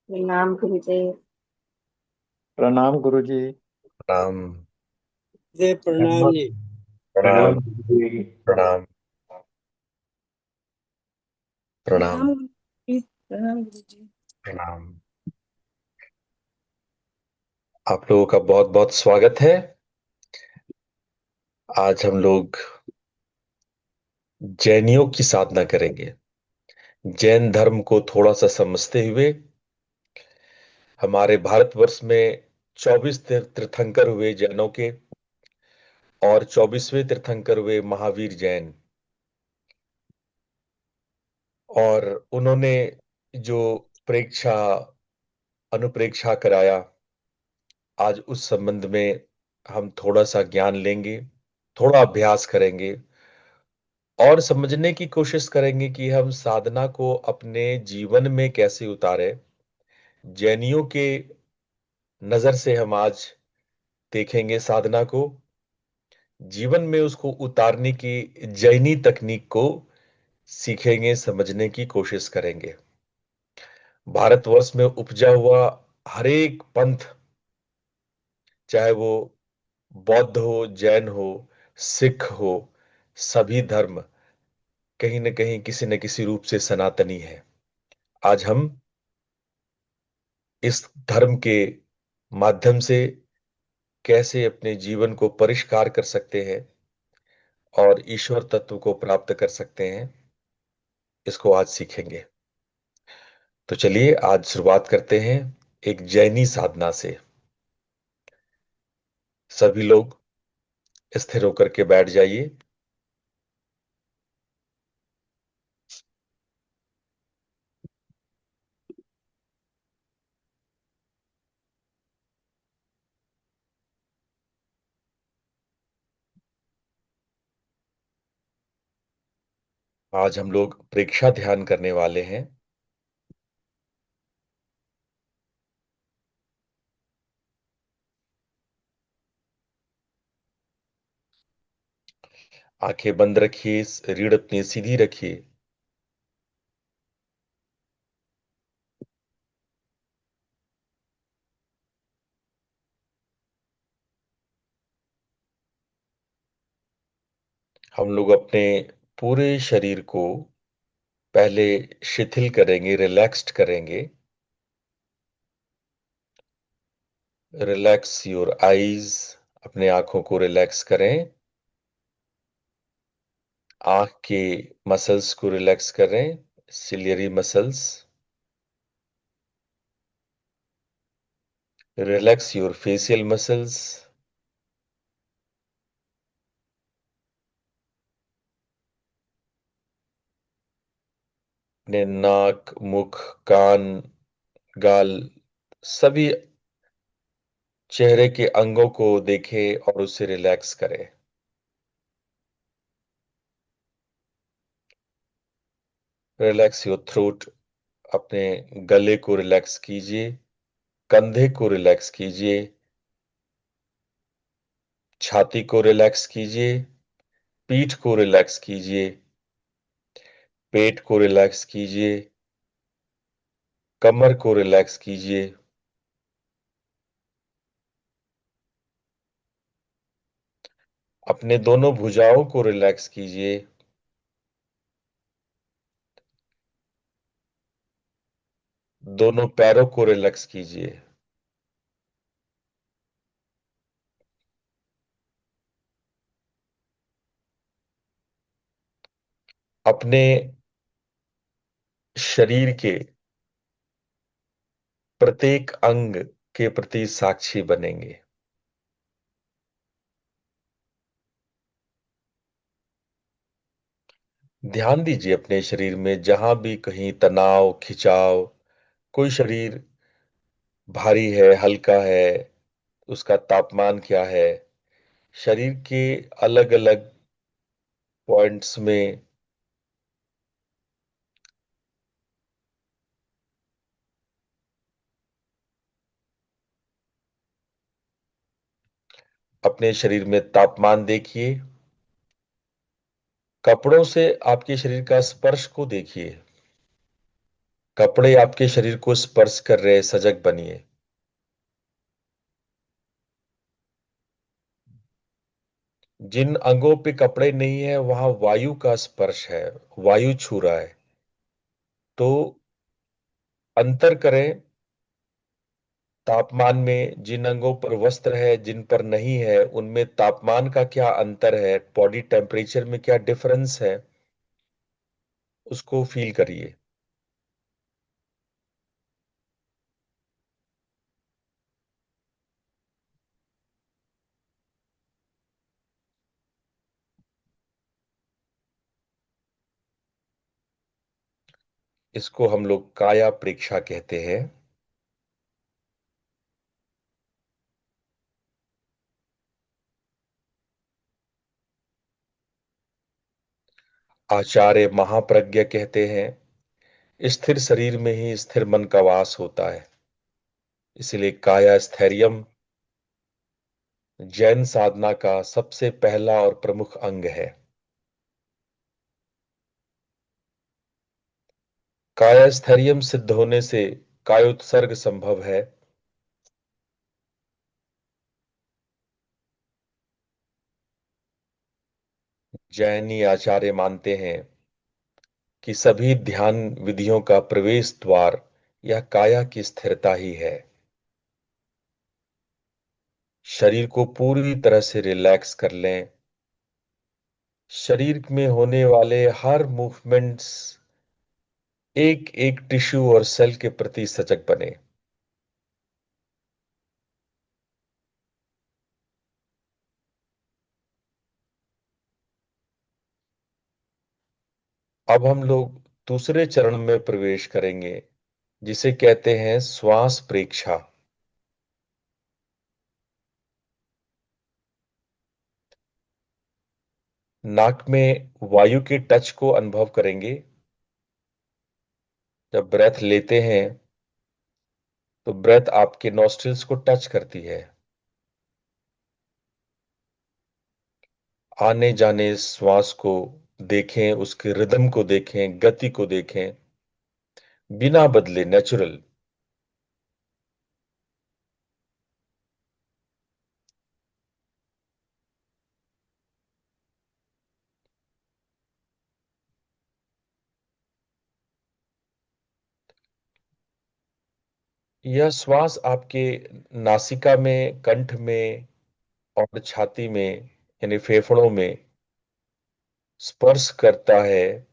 नाम गुरु जी। प्रणाम गुरुजी। प्रणाम। जी प्रणाम जी। प्रणाम। प्रणाम गुरुजी। प्रणाम। प्रणाम। प्रणाम गुरु जी। प्रणाम गुरु जी। प्रणाम। आप लोगों का बहुत बहुत स्वागत है। आज हम लोग जैनियों की साधना करेंगे। जैन धर्म को थोड़ा सा समझते हुए हमारे भारतवर्ष में 24 तीर्थंकर हुए जैनों के, और 24वें तीर्थंकर हुए महावीर जैन। और उन्होंने जो प्रेक्षा अनुप्रेक्षा कराया, आज उस संबंध में हम थोड़ा सा ज्ञान लेंगे, थोड़ा अभ्यास करेंगे और समझने की कोशिश करेंगे कि हम साधना को अपने जीवन में कैसे उतारें। जैनियों के नजर से हम आज देखेंगे साधना को, जीवन में उसको उतारने की जैनी तकनीक को सीखेंगे, समझने की कोशिश करेंगे। भारतवर्ष में उपजा हुआ हर एक पंथ, चाहे वो बौद्ध हो, जैन हो, सिख हो, सभी धर्म कहीं न कहीं किसी न किसी रूप से सनातनी है। आज हम इस धर्म के माध्यम से कैसे अपने जीवन को परिष्कार कर सकते हैं और ईश्वर तत्व को प्राप्त कर सकते हैं, इसको आज सीखेंगे। तो चलिए आज शुरुआत करते हैं एक जैनी साधना से। सभी लोग स्थिर होकर के बैठ जाइए। आज हम लोग प्रेक्षा ध्यान करने वाले हैं। आंखें बंद रखिए, रीढ़ अपनी सीधी रखिए। हम लोग अपने पूरे शरीर को पहले शिथिल करेंगे, रिलैक्स्ड करेंगे। रिलैक्स योर आईज, अपने आंखों को रिलैक्स करें। आंख के मसल्स को रिलैक्स करें, ciliary muscles. Relax your facial muscles. अपने नाक, मुख, कान, गाल, सभी चेहरे के अंगों को देखें और उसे रिलैक्स करें। रिलैक्स योर थ्रोट, अपने गले को रिलैक्स कीजिए, कंधे को रिलैक्स कीजिए, छाती को रिलैक्स कीजिए, पीठ को रिलैक्स कीजिए, पेट को रिलैक्स कीजिए, कमर को रिलैक्स कीजिए। अपने दोनों भुजाओं को रिलैक्स कीजिए। दोनों पैरों को रिलैक्स कीजिए। अपने शरीर के प्रत्येक अंग के प्रति साक्षी बनेंगे। ध्यान दीजिए अपने शरीर में, जहां भी कहीं तनाव, खिंचाव, कोई शरीर भारी है, हल्का है, उसका तापमान क्या है, शरीर के अलग अलग पॉइंट्स में अपने शरीर में तापमान देखिए। कपड़ों से आपके शरीर का स्पर्श को देखिए। कपड़े आपके शरीर को स्पर्श कर रहे, सजग बनिए। जिन अंगों पे कपड़े नहीं है वहां वायु का स्पर्श है, वायु छू रहा है। तो अंतर करें तापमान में। जिन अंगों पर वस्त्र है, जिन पर नहीं है, उनमें तापमान का क्या अंतर है, बॉडी टेम्परेचर में क्या डिफरेंस है, उसको फील करिए। इसको हम लोग काया प्रेक्षा कहते हैं। आचार्य महाप्रज्ञ कहते हैं स्थिर शरीर में ही स्थिर मन का वास होता है। इसलिए काया स्थैर्यम जैन साधना का सबसे पहला और प्रमुख अंग है। काया स्थैर्यम सिद्ध होने से कायोत्सर्ग संभव है। जैनी आचार्य मानते हैं कि सभी ध्यान विधियों का प्रवेश द्वार यह काया की स्थिरता ही है। शरीर को पूरी तरह से रिलैक्स कर लें। शरीर में होने वाले हर मूवमेंट्स, एक एक टिश्यू और सेल के प्रति सजग बने। अब हम लोग दूसरे चरण में प्रवेश करेंगे, जिसे कहते हैं श्वास प्रेक्षा। नाक में वायु के टच को अनुभव करेंगे। जब ब्रेथ लेते हैं तो ब्रेथ आपके नॉस्ट्रिल्स को टच करती है। आने जाने श्वास को देखें, उसके रिदम को देखें, गति को देखें, बिना बदले नेचुरल। यह श्वास आपके नासिका में, कंठ में और छाती में यानी फेफड़ों में स्पर्श करता है।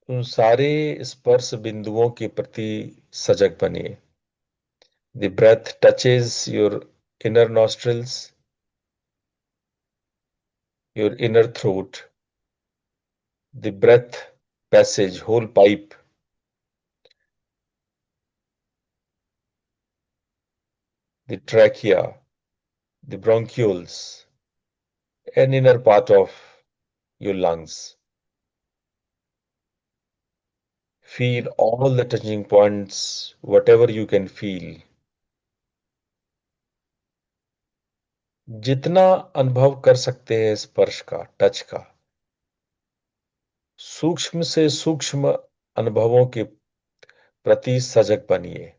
उन सारे स्पर्श बिंदुओं के प्रति सजग बनिए। The breath touches your inner nostrils, your inner throat, the breath passage, whole pipe, the trachea, the bronchioles, and inner part of your lungs. Feel all the touching points, whatever you can feel. जितना अनुभव कर सकते हैं स्पर्श का, touch का, सूक्ष्म से सूक्ष्म अनुभवों के प्रति सजग बनिए।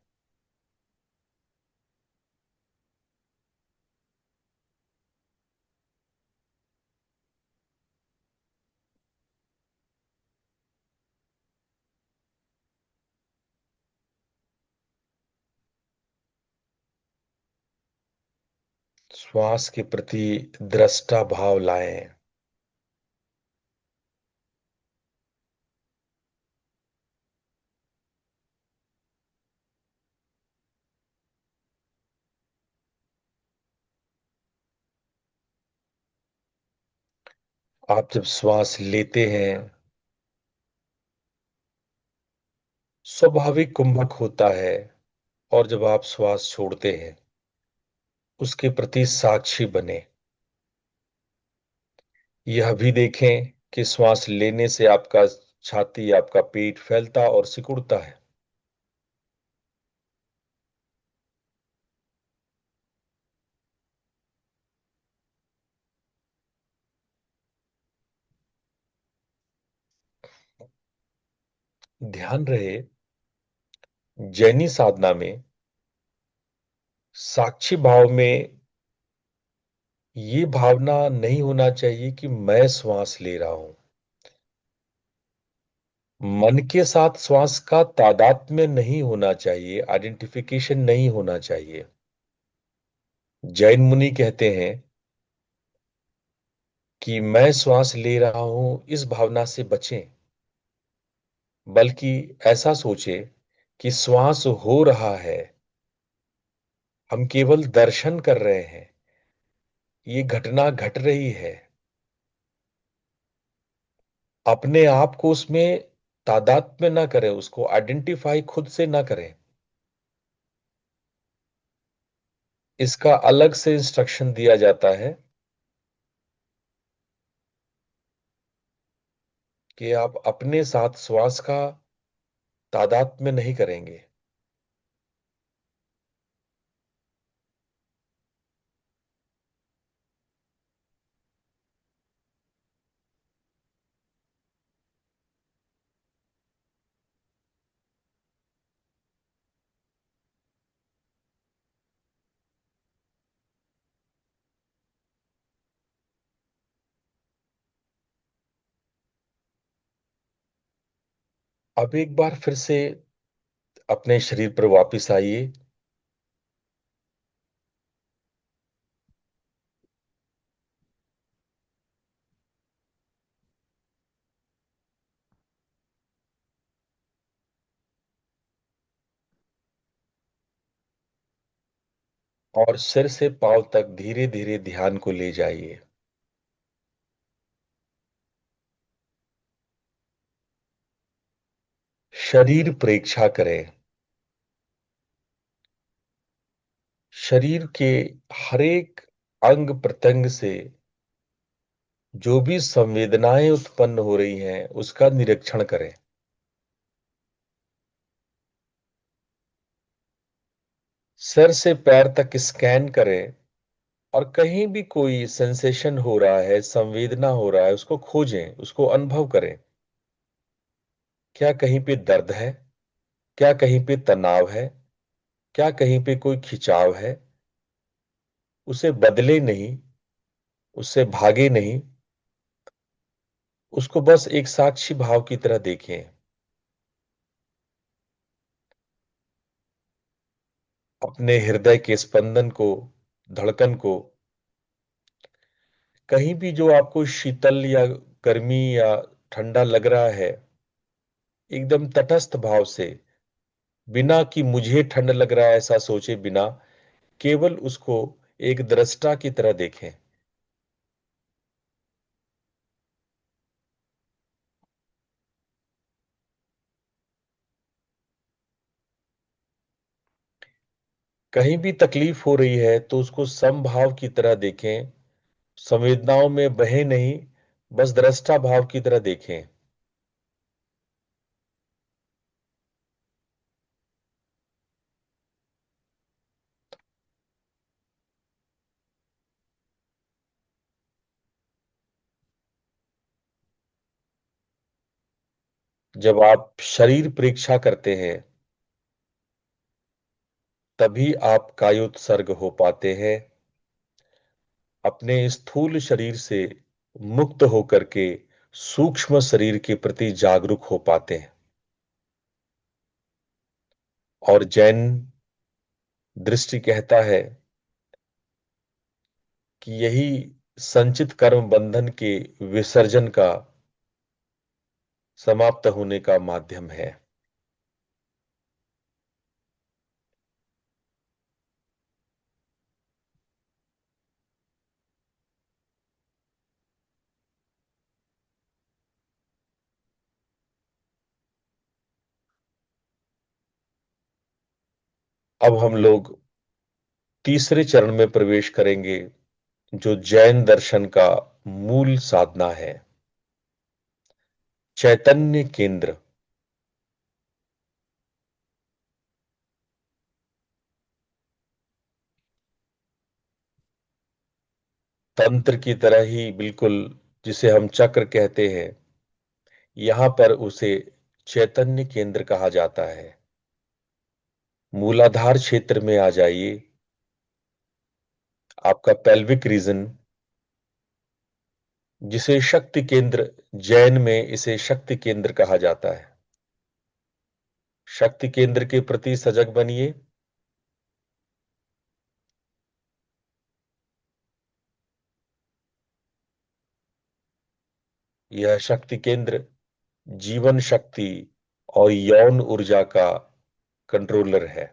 श्वास के प्रति दृष्टा भाव लाएं। आप जब श्वास लेते हैं स्वाभाविक कुंभक होता है, और जब आप श्वास छोड़ते हैं उसके प्रति साक्षी बने। यह भी देखें कि श्वास लेने से आपका छाती, आपका पेट फैलता और सिकुड़ता है। ध्यान रहे जैनी साधना में साक्षी भाव में ये भावना नहीं होना चाहिए कि मैं श्वास ले रहा हूं। मन के साथ श्वास का तादात्म्य नहीं होना चाहिए, आइडेंटिफिकेशन नहीं होना चाहिए। जैन मुनि कहते हैं कि मैं श्वास ले रहा हूं इस भावना से बचें, बल्कि ऐसा सोचें कि श्वास हो रहा है, हम केवल दर्शन कर रहे हैं, ये घटना घट रही है। अपने आप को उसमें तादात्म्य ना करें, उसको आइडेंटिफाई खुद से ना करें। इसका अलग से इंस्ट्रक्शन दिया जाता है कि आप अपने साथ श्वास का तादात्म्य नहीं करेंगे। अब एक बार फिर से अपने शरीर पर वापस आइए और सिर से पांव तक धीरे धीरे ध्यान को ले जाइए। शरीर प्रेक्षा करें। शरीर के हर एक अंग प्रत्यंग से जो भी संवेदनाएं उत्पन्न हो रही हैं उसका निरीक्षण करें। सर से पैर तक स्कैन करें और कहीं भी कोई सेंसेशन हो रहा है, संवेदना हो रहा है, उसको खोजें, उसको अनुभव करें। क्या कहीं पे दर्द है? क्या कहीं पे तनाव है? क्या कहीं पे कोई खिंचाव है? उसे बदले नहीं, उससे भागे नहीं, उसको बस एक साक्षी भाव की तरह देखें। अपने हृदय के स्पंदन को, धड़कन को, कहीं भी जो आपको शीतल या गर्मी या ठंडा लग रहा है, एकदम तटस्थ भाव से, बिना कि मुझे ठंड लग रहा है ऐसा सोचे बिना, केवल उसको एक दृष्टा की तरह देखें। कहीं भी तकलीफ हो रही है तो उसको समभाव की तरह देखें, संवेदनाओं में बहे नहीं, बस दृष्टा भाव की तरह देखें। जब आप शरीर परीक्षा करते हैं तभी आप कायोत्सर्ग हो पाते हैं, अपने स्थूल शरीर से मुक्त होकर के सूक्ष्म शरीर के प्रति जागरूक हो पाते हैं। और जैन दृष्टि कहता है कि यही संचित कर्म बंधन के विसर्जन का, समाप्त होने का माध्यम है। अब हम लोग तीसरे चरण में प्रवेश करेंगे, जो जैन दर्शन का मूल साधना है, चैतन्य केंद्र। तंत्र की तरह ही बिल्कुल, जिसे हम चक्र कहते हैं, यहां पर उसे चैतन्य केंद्र कहा जाता है। मूलाधार क्षेत्र में आ जाइए। आपका पेल्विक रीजन, जिसे शक्ति केंद्र, जैन में इसे शक्ति केंद्र कहा जाता है। शक्ति केंद्र के प्रति सजग बनिए। यह शक्ति केंद्र जीवन शक्ति और यौन ऊर्जा का कंट्रोलर है।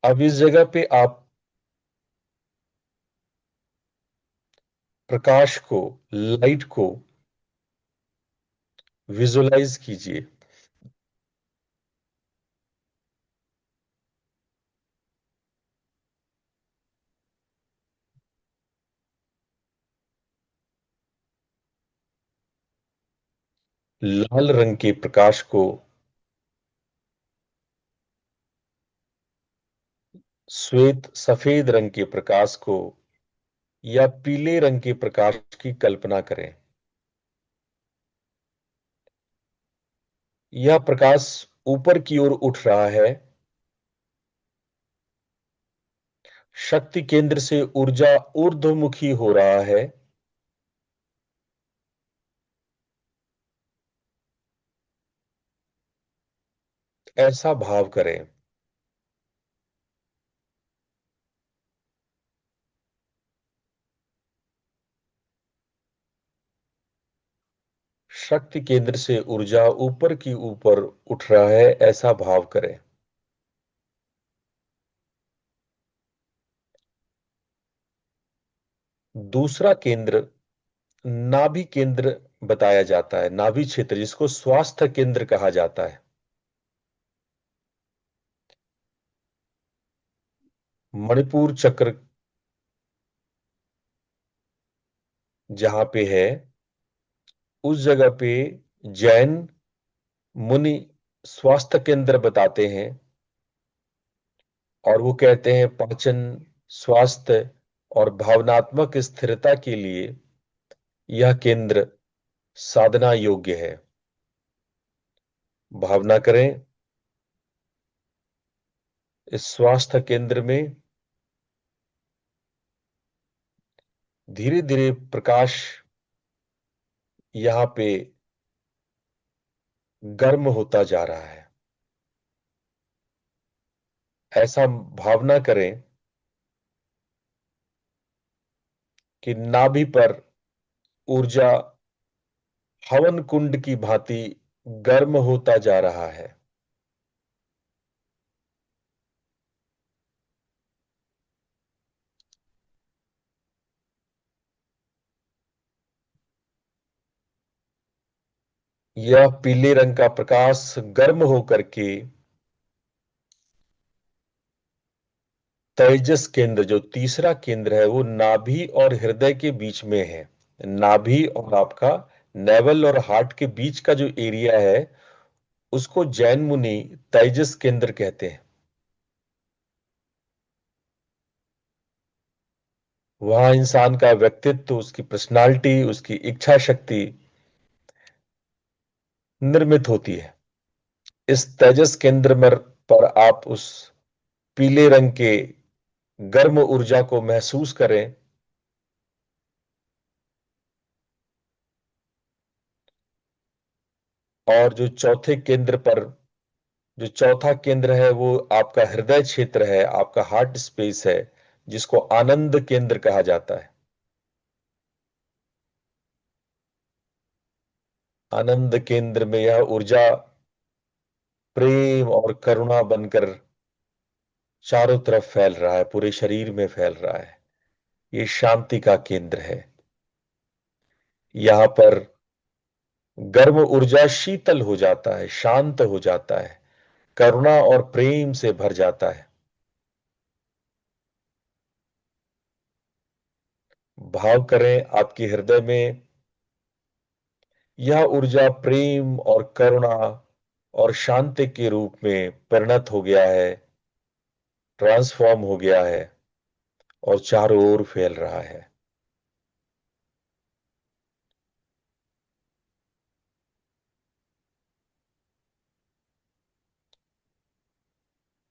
अब इस जगह पे आप प्रकाश को, लाइट को विजुअलाइज कीजिए। लाल रंग के प्रकाश को श्वेत सफेद रंग के प्रकाश को या पीले रंग के प्रकाश की कल्पना करें। यह प्रकाश ऊपर की ओर उठ रहा है। शक्ति केंद्र से ऊर्जा ऊर्ध्वमुखी हो रहा है। ऐसा भाव करें। शक्ति केंद्र से ऊर्जा ऊपर की ऊपर उठ रहा है, ऐसा भाव करें। दूसरा केंद्र नाभि केंद्र बताया जाता है, नाभि क्षेत्र, जिसको स्वास्थ्य केंद्र कहा जाता है। मणिपुर चक्र जहां पे है, उस जगह पे जैन मुनि स्वास्थ्य केंद्र बताते हैं और वो कहते हैं पाचन, स्वास्थ्य और भावनात्मक स्थिरता के लिए यह केंद्र साधना योग्य है। भावना करें, इस स्वास्थ्य केंद्र में धीरे धीरे प्रकाश यहां पे गर्म होता जा रहा है। ऐसा भावना करें कि नाभि पर ऊर्जा हवन कुंड की भांति गर्म होता जा रहा है। यह पीले रंग का प्रकाश गर्म होकर के तेजस केंद्र, जो तीसरा केंद्र है, वो नाभि और हृदय के बीच में है। नाभि और आपका नेवल और हार्ट के बीच का जो एरिया है, उसको जैन मुनि तेजस केंद्र कहते हैं। वहां इंसान का व्यक्तित्व, उसकी पर्सनालिटी, उसकी इच्छा शक्ति निर्मित होती है। इस तेजस केंद्र पर आप उस पीले रंग के गर्म ऊर्जा को महसूस करें। और जो चौथे केंद्र पर, जो चौथा केंद्र है, वो आपका हृदय क्षेत्र है, आपका हार्ट स्पेस है, जिसको आनंद केंद्र कहा जाता है। आनंद केंद्र में यह ऊर्जा प्रेम और करुणा बनकर चारों तरफ फैल रहा है, पूरे शरीर में फैल रहा है। ये शांति का केंद्र है। यहां पर गर्म ऊर्जा शीतल हो जाता है, शांत हो जाता है, करुणा और प्रेम से भर जाता है। भाव करें, आपके हृदय में यह ऊर्जा प्रेम और करुणा और शांति के रूप में परिणत हो गया है, ट्रांसफॉर्म हो गया है और चारों ओर फैल रहा है।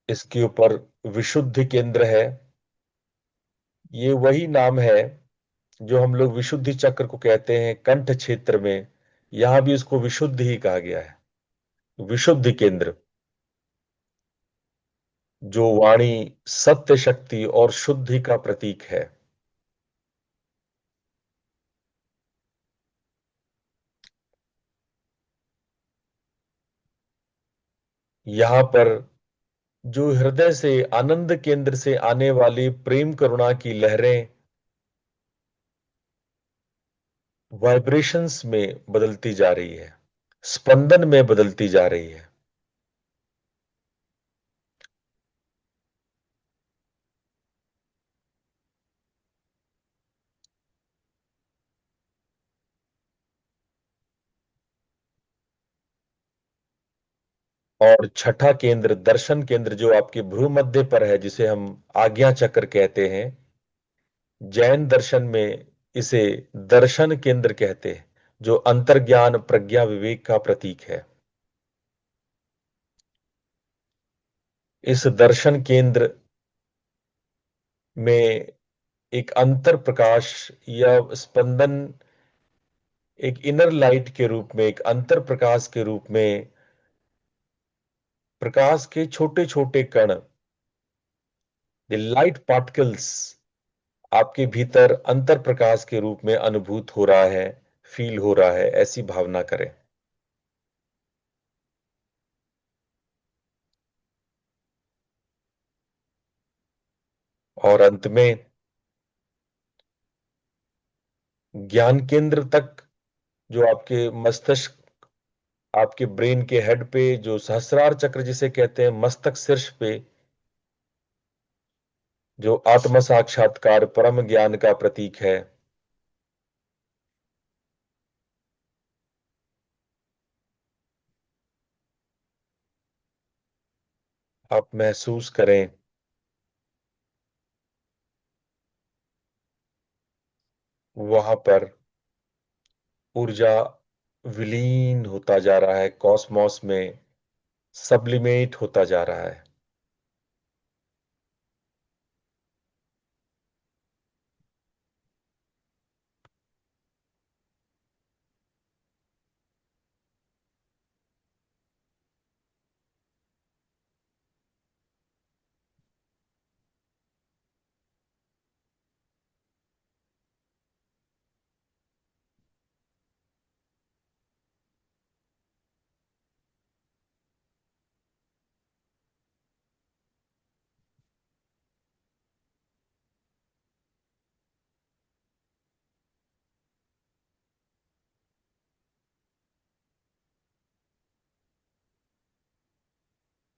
इसके ऊपर विशुद्धि केंद्र है। ये वही नाम है जो हम लोग विशुद्धि चक्र को कहते हैं कंठ क्षेत्र में। यहां भी इसको विशुद्ध ही कहा गया है, विशुद्धि केंद्र, जो वाणी सत्य, शक्ति और शुद्धि का प्रतीक है। यहां पर जो हृदय से, आनंद केंद्र से आने वाली प्रेम करुणा की लहरें वाइब्रेशंस में बदलती जा रही है, स्पंदन में बदलती जा रही है। और छठा केंद्र, दर्शन केंद्र, जो आपके भ्रू मध्य पर है, जिसे हम आज्ञा चक्र कहते हैं। जैन दर्शन में इसे दर्शन केंद्र कहते हैं, जो अंतर्ज्ञान, प्रज्ञा, विवेक का प्रतीक है। इस दर्शन केंद्र में एक अंतर प्रकाश या स्पंदन, एक इनर लाइट के रूप में, एक अंतर प्रकाश के रूप में, प्रकाश के छोटे छोटे कण, द लाइट पार्टिकल्स, आपके भीतर अंतर प्रकाश के रूप में अनुभूत हो रहा है, फील हो रहा है, ऐसी भावना करें। और अंत में ज्ञान केंद्र तक, जो आपके मस्तिष्क, आपके ब्रेन के हेड पे, जो सहस्रार चक्र जिसे कहते हैं, मस्तक शीर्ष पे, जो आत्म साक्षात्कार, परम ज्ञान का प्रतीक है। आप महसूस करें वहां पर ऊर्जा विलीन होता जा रहा है, कॉस्मोस में सब्लिमेट होता जा रहा है।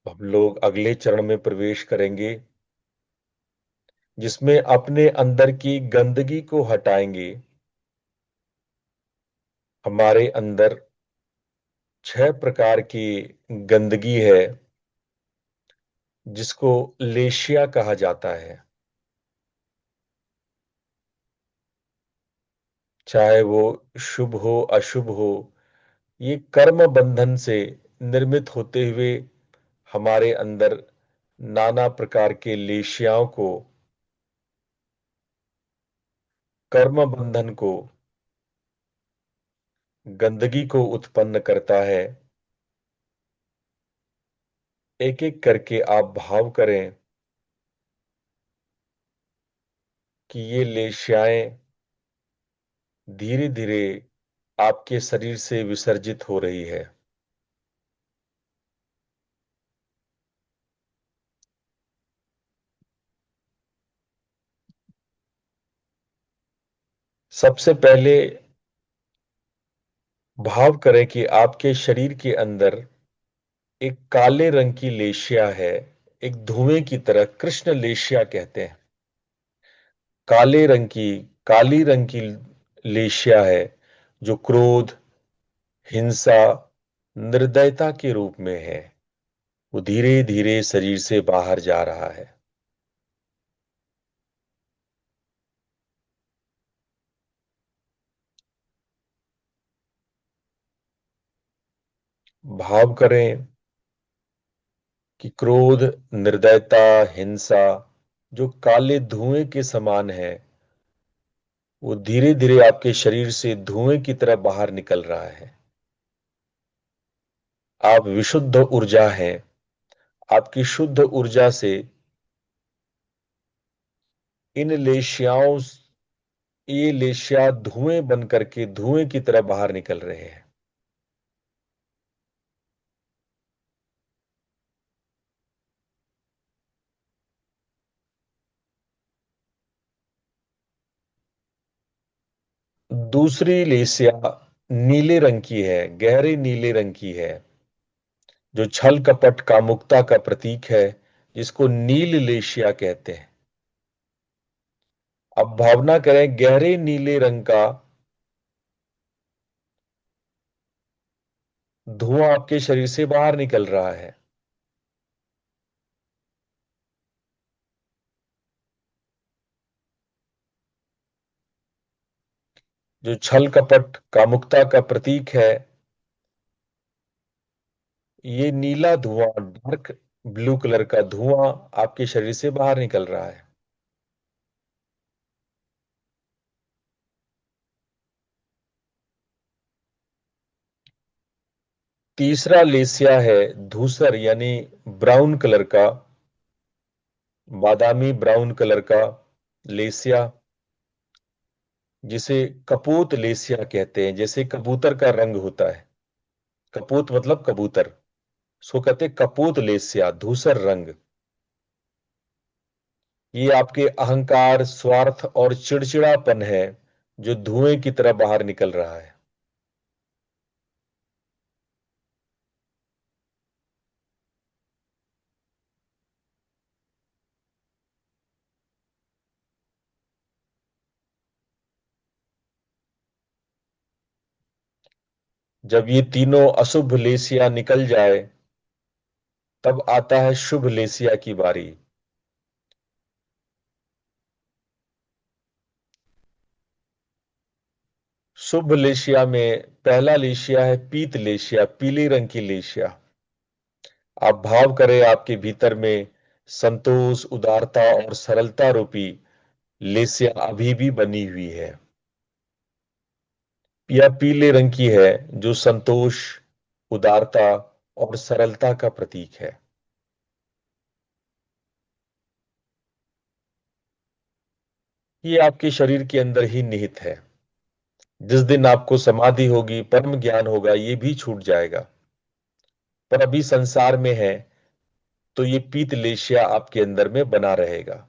हम लोग अगले चरण में प्रवेश करेंगे, जिसमें अपने अंदर की गंदगी को हटाएंगे। हमारे अंदर 6 प्रकार की गंदगी है, जिसको लेशिया कहा जाता है। चाहे वो शुभ हो, अशुभ हो, ये कर्म बंधन से निर्मित होते हुए हमारे अंदर नाना प्रकार के लेशियाओं को, कर्म बंधन को, गंदगी को उत्पन्न करता है। एक एक करके आप भाव करें कि ये लेशियाएं धीरे धीरे आपके शरीर से विसर्जित हो रही है। सबसे पहले भाव करें कि आपके शरीर के अंदर एक काले रंग की लेशिया है, एक धुएं की तरह, कृष्ण लेशिया कहते हैं। काले रंग की, काली रंग की लेशिया है, जो क्रोध, हिंसा, निर्दयता के रूप में है, वो धीरे धीरे शरीर से बाहर जा रहा है। भाव करें कि क्रोध, निर्दयता, हिंसा जो काले धुएं के समान है, वो धीरे धीरे आपके शरीर से धुएं की तरह बाहर निकल रहा है। आप विशुद्ध ऊर्जा हैं। आपकी शुद्ध ऊर्जा से इन लेशियाओं ये लेशिया धुएं बन करके धुएं की तरह बाहर निकल रहे हैं। दूसरी लेसिया नीले रंग की है, गहरे नीले रंग की है, जो छल कपट कामुकता का प्रतीक है, जिसको नील लेशिया कहते हैं। अब भावना करें गहरे नीले रंग का धुआं आपके शरीर से बाहर निकल रहा है। जो छल कपट कामुकता का प्रतीक है, ये नीला धुआं, डार्क ब्लू कलर का धुआं आपके शरीर से बाहर निकल रहा है। तीसरा लेसिया है धूसर, यानी ब्राउन कलर का, बादामी ब्राउन कलर का लेसिया, जिसे कपूत लेसिया कहते हैं। जैसे कबूतर का रंग होता है, कपूत मतलब कबूतर, सो कहते हैं कपूत लेसिया, धूसर रंग। ये आपके अहंकार, स्वार्थ और चिड़चिड़ापन है, जो धुएं की तरह बाहर निकल रहा है। जब ये तीनों अशुभ लेसिया निकल जाए, तब आता है शुभ लेसिया की बारी। शुभ लेशिया में पहला लेशिया है पीत लेशिया, पीले रंग की लेशिया। आप भाव करें आपके भीतर में संतोष, उदारता और सरलता रूपी लेसिया अभी भी बनी हुई है। यह पीले रंग की है, जो संतोष, उदारता और सरलता का प्रतीक है। ये आपके शरीर के अंदर ही निहित है। जिस दिन आपको समाधि होगी, परम ज्ञान होगा, ये भी छूट जाएगा। पर अभी संसार में है, तो ये पीत लेशिया आपके अंदर में बना रहेगा।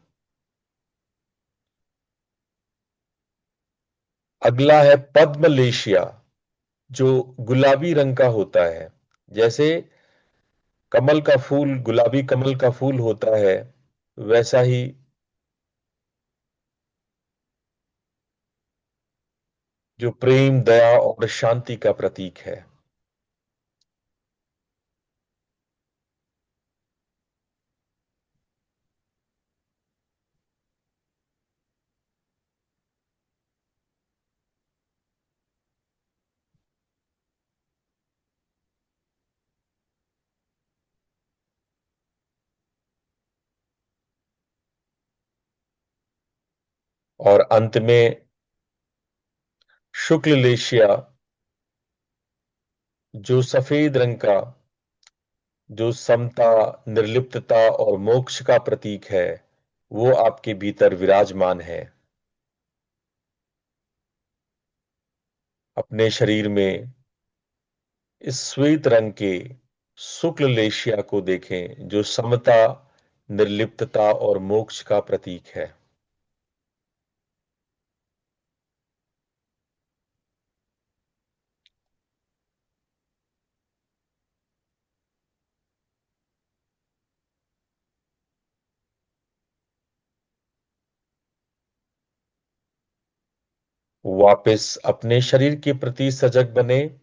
अगला है पद्म लेशिया, जो गुलाबी रंग का होता है। जैसे कमल का फूल, गुलाबी कमल का फूल होता है, वैसा ही जो प्रेम, दया और शांति का प्रतीक है। और अंत में शुक्ल लेशिया, जो सफेद रंग का, जो समता, निर्लिप्तता और मोक्ष का प्रतीक है, वो आपके भीतर विराजमान है। अपने शरीर में इस श्वेत रंग के शुक्ल लेशिया को देखें, जो समता, निर्लिप्तता और मोक्ष का प्रतीक है। वापस अपने शरीर के प्रति सजग बने।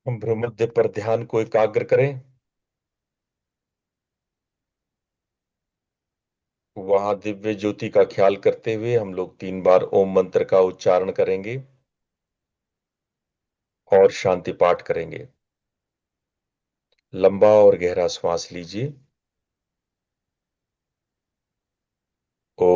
हम भ्रूमध्य पर ध्यान को एकाग्र करें। वहां दिव्य ज्योति का ख्याल करते हुए हम लोग 3 बार ओम मंत्र का उच्चारण करेंगे और शांति पाठ करेंगे। लंबा और गहरा श्वास लीजिए। ओ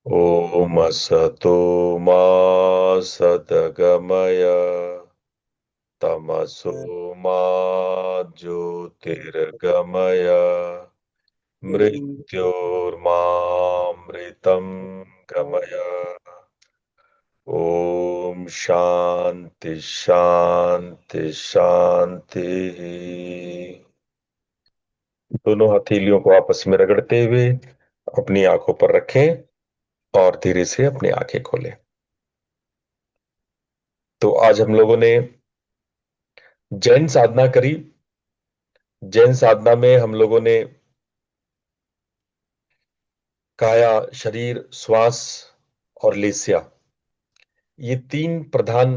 ओम असतो मा सद्गमय तमसो मा ज्योतिर्गमय मृत्योर्मामृतं गमय। ओम शांति शांति शांति। दोनों हथेलियों को आपस में रगड़ते हुए अपनी आंखों पर रखें और धीरे से अपनी आंखें खोलें। तो आज हम लोगों ने जैन साधना करी। जैन साधना में हम लोगों ने काया, शरीर, श्वास और लेस्या, ये 3 प्रधान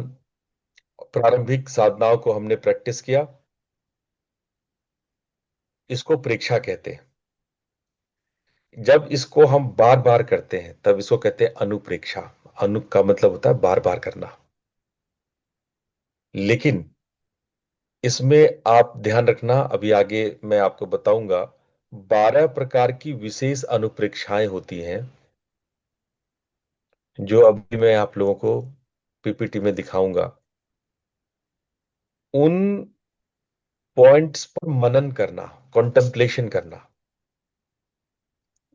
प्रारंभिक साधनाओं को हमने प्रैक्टिस किया। इसको प्रेक्षा कहते हैं। जब इसको हम बार बार करते हैं तब इसको कहते हैं अनुप्रेक्षा। अनु का मतलब होता है बार बार करना। लेकिन इसमें आप ध्यान रखना, अभी आगे मैं आपको बताऊंगा, 12 प्रकार की विशेष अनुप्रेक्षाएं होती हैं जो अभी मैं आप लोगों को पीपीटी में दिखाऊंगा। उन पॉइंट्स पर मनन करना, कॉन्टेम्पलेशन करना,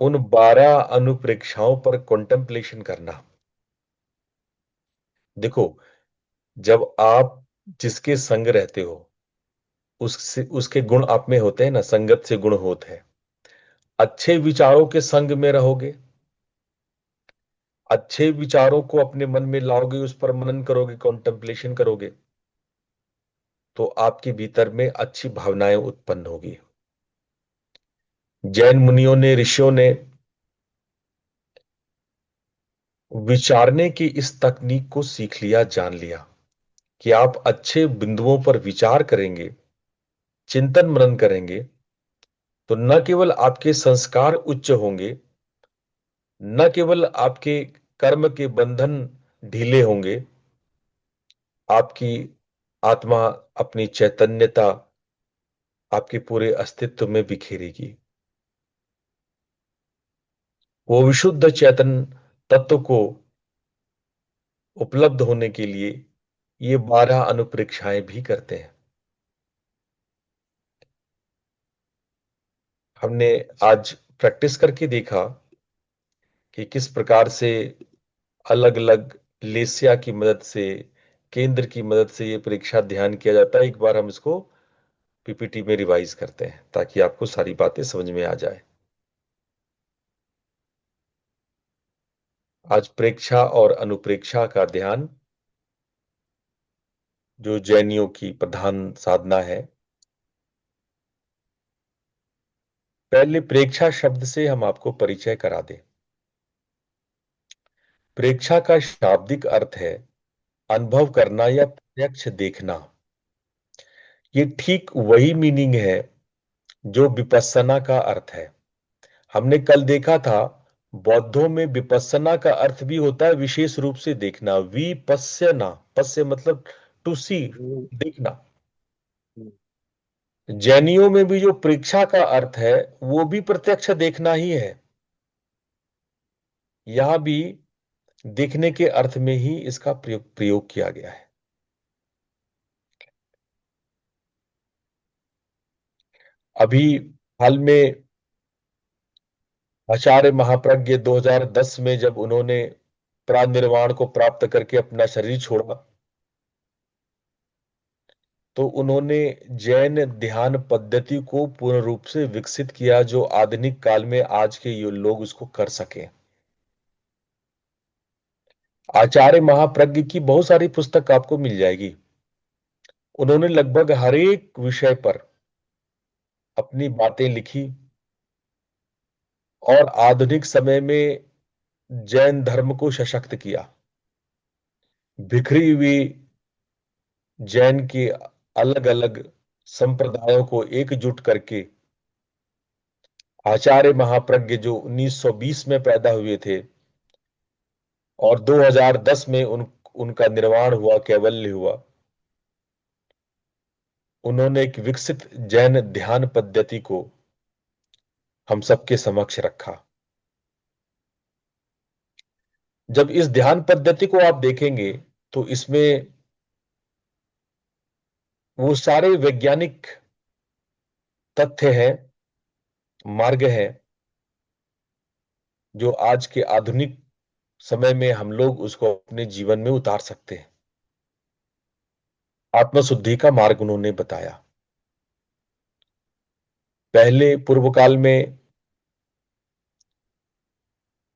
उन 12 अनुप्रेक्षाओं पर कॉन्टेम्पलेशन करना। देखो, जब आप जिसके संग रहते हो उससे उसके गुण आप में होते हैं ना, संगत से गुण होते हैं। अच्छे विचारों के संग में रहोगे, अच्छे विचारों को अपने मन में लाओगे, उस पर मनन करोगे, कॉन्टेम्पलेशन करोगे, तो आपके भीतर में अच्छी भावनाएं उत्पन्न होगी। जैन मुनियों ने, ऋषियों ने विचारने की इस तकनीक को सीख लिया, जान लिया कि आप अच्छे बिंदुओं पर विचार करेंगे, चिंतन मनन करेंगे, तो न केवल आपके संस्कार उच्च होंगे, न केवल आपके कर्म के बंधन ढीले होंगे, आपकी आत्मा अपनी चैतन्यता आपके पूरे अस्तित्व में बिखेरेगी। वो विशुद्ध चैतन तत्व को उपलब्ध होने के लिए ये 12 अनुप्रेक्षाएं भी करते हैं। हमने आज प्रैक्टिस करके देखा कि किस प्रकार से अलग अलग लेस्या की मदद से, केंद्र की मदद से ये परीक्षा ध्यान किया जाता है। एक बार हम इसको पीपीटी में रिवाइज करते हैं ताकि आपको सारी बातें समझ में आ जाए। आज प्रेक्षा और अनुप्रेक्षा का ध्यान, जो जैनियों की प्रधान साधना है। पहले प्रेक्षा शब्द से हम आपको परिचय करा दें। प्रेक्षा का शाब्दिक अर्थ है अनुभव करना या प्रत्यक्ष देखना। ये ठीक वही मीनिंग है जो विपस्सना का अर्थ है। हमने कल देखा था, बौद्धों में विपस्सना का अर्थ भी होता है विशेष रूप से देखना, विपस्सना। पस्य मतलब टू सी, देखना। जैनियों में भी जो प्रेक्षा का अर्थ है वो भी प्रत्यक्ष देखना ही है। यहां भी देखने के अर्थ में ही इसका प्रयोग किया गया है। अभी हाल में आचार्य महाप्रज्ञ 2010 में जब उन्होंने प्राण निर्वाण को प्राप्त करके अपना शरीर छोड़ा, तो उन्होंने जैन ध्यान पद्धति को पूर्ण रूप से विकसित किया, जो आधुनिक काल में आज के लोग उसको कर सके। आचार्य महाप्रज्ञ की बहुत सारी पुस्तक आपको मिल जाएगी। उन्होंने लगभग हर एक विषय पर अपनी बातें लिखी और आधुनिक समय में जैन धर्म को सशक्त किया। बिखरी हुई जैन के अलग अलग संप्रदायों को एकजुट करके आचार्य महाप्रज्ञ, जो 1920 में पैदा हुए थे और 2010 में उनका निर्वाण हुआ, कैवल्य हुआ, उन्होंने एक विकसित जैन ध्यान पद्धति को हम सबके समक्ष रखा। जब इस ध्यान पद्धति को आप देखेंगे तो इसमें वो सारे वैज्ञानिक तथ्य हैं, मार्ग है, जो आज के आधुनिक समय में हम लोग उसको अपने जीवन में उतार सकते हैं। आत्मशुद्धि का मार्ग उन्होंने बताया। पहले पूर्व काल में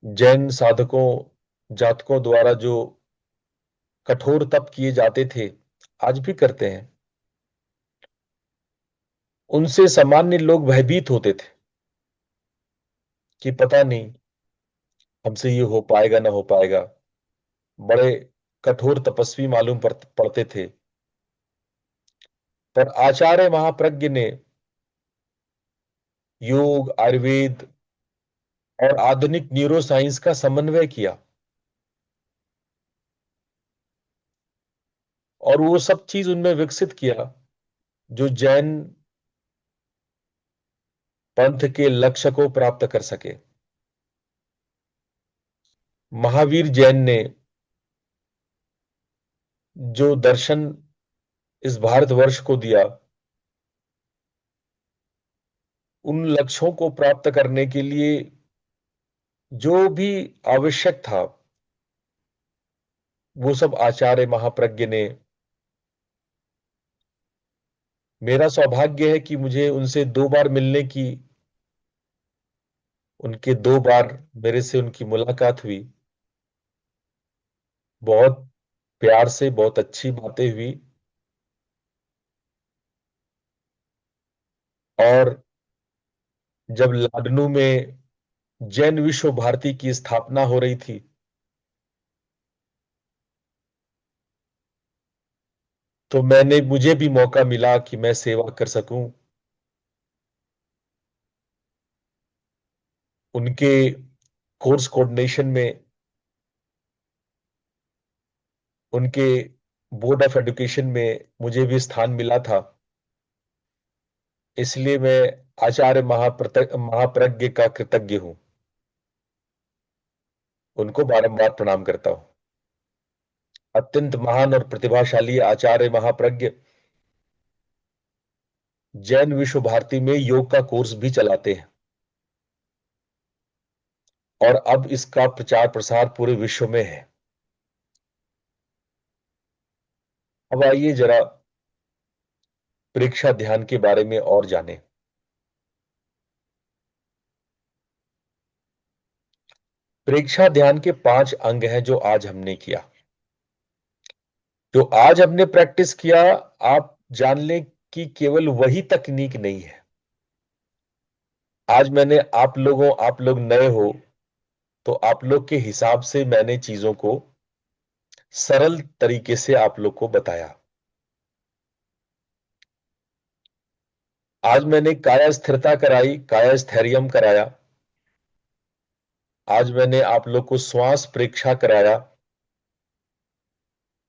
जैन साधकों जातकों द्वारा जो कठोर तप किए जाते थे, आज भी करते हैं, उनसे सामान्य लोग भयभीत होते थे कि पता नहीं हमसे ये हो पाएगा ना हो पाएगा। बड़े कठोर तपस्वी मालूम पड़ते थे। पर आचार्य महाप्रज्ञ ने योग, आयुर्वेद और आधुनिक न्यूरो साइंस का समन्वय किया और वो सब चीज उनमें विकसित किया जो जैन पंथ के लक्ष्य को प्राप्त कर सके। महावीर जैन ने जो दर्शन इस भारतवर्ष को दिया, उन लक्ष्यों को प्राप्त करने के लिए जो भी आवश्यक था, वो सब आचार्य महाप्रज्ञ ने। मेरा सौभाग्य है कि मुझे उनसे 2 बार मिलने की, उनके 2 बार मेरे से उनकी मुलाकात हुई। बहुत प्यार से, बहुत अच्छी बातें हुई और जब लाडनू में जैन विश्व भारती की स्थापना हो रही थी, तो मुझे भी मौका मिला कि मैं सेवा कर सकूं। उनके कोर्स कोऑर्डिनेशन में, उनके बोर्ड ऑफ एजुकेशन में मुझे भी स्थान मिला था। इसलिए मैं आचार्य महाप्रज्ञ का कृतज्ञ हूं। उनको बारंबार प्रणाम करता हूं। अत्यंत महान और प्रतिभाशाली आचार्य महाप्रज्ञ जैन विश्व भारती में योग का कोर्स भी चलाते हैं और अब इसका प्रचार प्रसार पूरे विश्व में है। अब आइए जरा प्रेक्षा ध्यान के बारे में और जानें। प्रेक्षा ध्यान के 5 अंग हैं जो आज हमने किया। जो आज हमने प्रैक्टिस किया, आप जान लें कि केवल वही तकनीक नहीं है। आज मैंने आप लोग नए हो तो आप लोग के हिसाब से मैंने चीजों को सरल तरीके से आप लोग को बताया। आज मैंने काया स्थिरता कराई, काया स्थैर्यम कराया। आज मैंने आप लोग को श्वास प्रेक्षा कराया।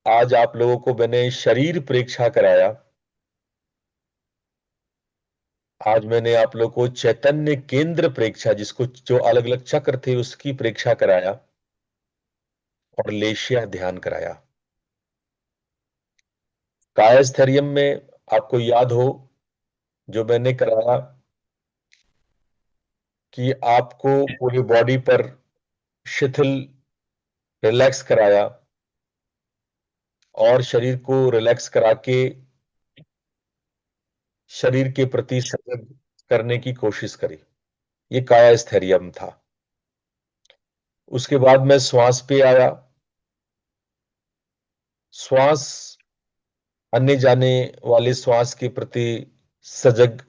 आज आप लोगों को मैंने शरीर प्रेक्षा कराया। आज मैंने आप लोग को चैतन्य केंद्र प्रेक्षा, जिसको जो अलग अलग चक्र थे उसकी प्रेक्षा कराया और लेशिया ध्यान कराया। कायस्थैर्यम में आपको याद हो जो मैंने कराया कि आपको पूरी बॉडी पर शिथिल रिलैक्स कराया और शरीर को रिलैक्स करा के शरीर के प्रति सजग करने की कोशिश करी। ये काया स्थैर्यम था। उसके बाद मैं श्वास पे आया। श्वास, आने जाने वाले श्वास के प्रति सजग,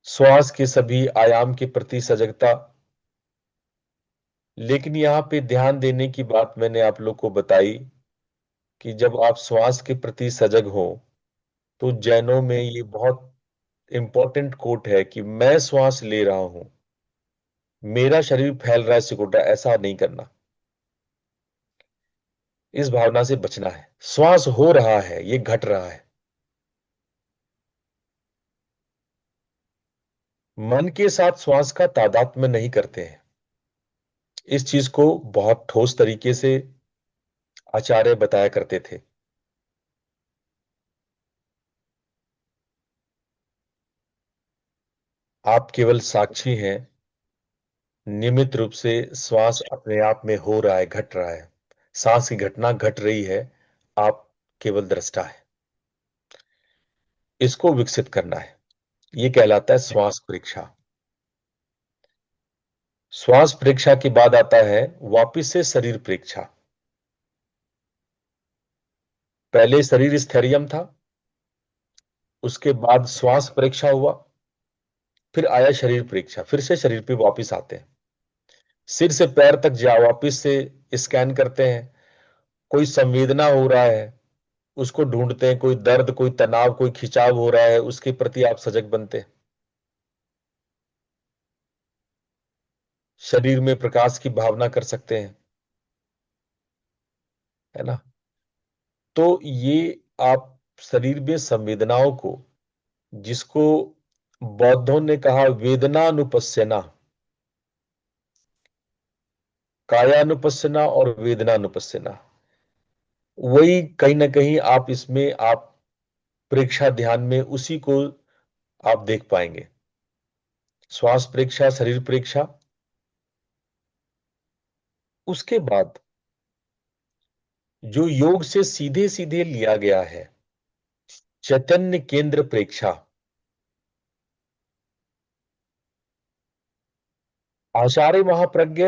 श्वास के सभी आयाम के प्रति सजगता। लेकिन यहां पे ध्यान देने की बात मैंने आप लोग को बताई कि जब आप श्वास के प्रति सजग हो, तो जैनों में ये बहुत इंपॉर्टेंट कोट है कि मैं श्वास ले रहा हूं, मेरा शरीर फैल रहा है सिकुड़ रहा है, ऐसा नहीं करना। इस भावना से बचना है। श्वास हो रहा है, ये घट रहा है। मन के साथ श्वास का तादात्म्य नहीं करते हैं। इस चीज को बहुत ठोस तरीके से आचार्य बताया करते थे। आप केवल साक्षी हैं। नियमित रूप से श्वास अपने आप में हो रहा है, घट रहा है। सांस की घटना घट रही है, आप केवल दृष्टा है। इसको विकसित करना है। ये कहलाता है श्वास परीक्षा। श्वास परीक्षा के बाद आता है वापिस से शरीर परीक्षा। पहले शरीर स्थैर्यम था, उसके बाद श्वास परीक्षा हुआ, फिर आया शरीर परीक्षा। फिर से शरीर पे वापिस आते हैं, सिर से पैर तक जा वापिस से स्कैन करते हैं। कोई संवेदना हो रहा है, उसको ढूंढते हैं। कोई दर्द, कोई तनाव, कोई खिंचाव हो रहा है, उसके प्रति आप सजग बनते हैं। शरीर में प्रकाश की भावना कर सकते हैं, है ना। तो ये आप शरीर में संवेदनाओं को, जिसको बौद्धों ने कहा वेदनानुपस्यना, कायानुपस्यना और वेदनानुपस्यना, वही कहीं ना कहीं आप इसमें आप परीक्षा ध्यान में उसी को आप देख पाएंगे। श्वास परीक्षा, शरीर परीक्षा। उसके बाद जो योग से सीधे सीधे लिया गया है, चैतन्य केंद्र प्रेक्षा। आचार्य महाप्रज्ञ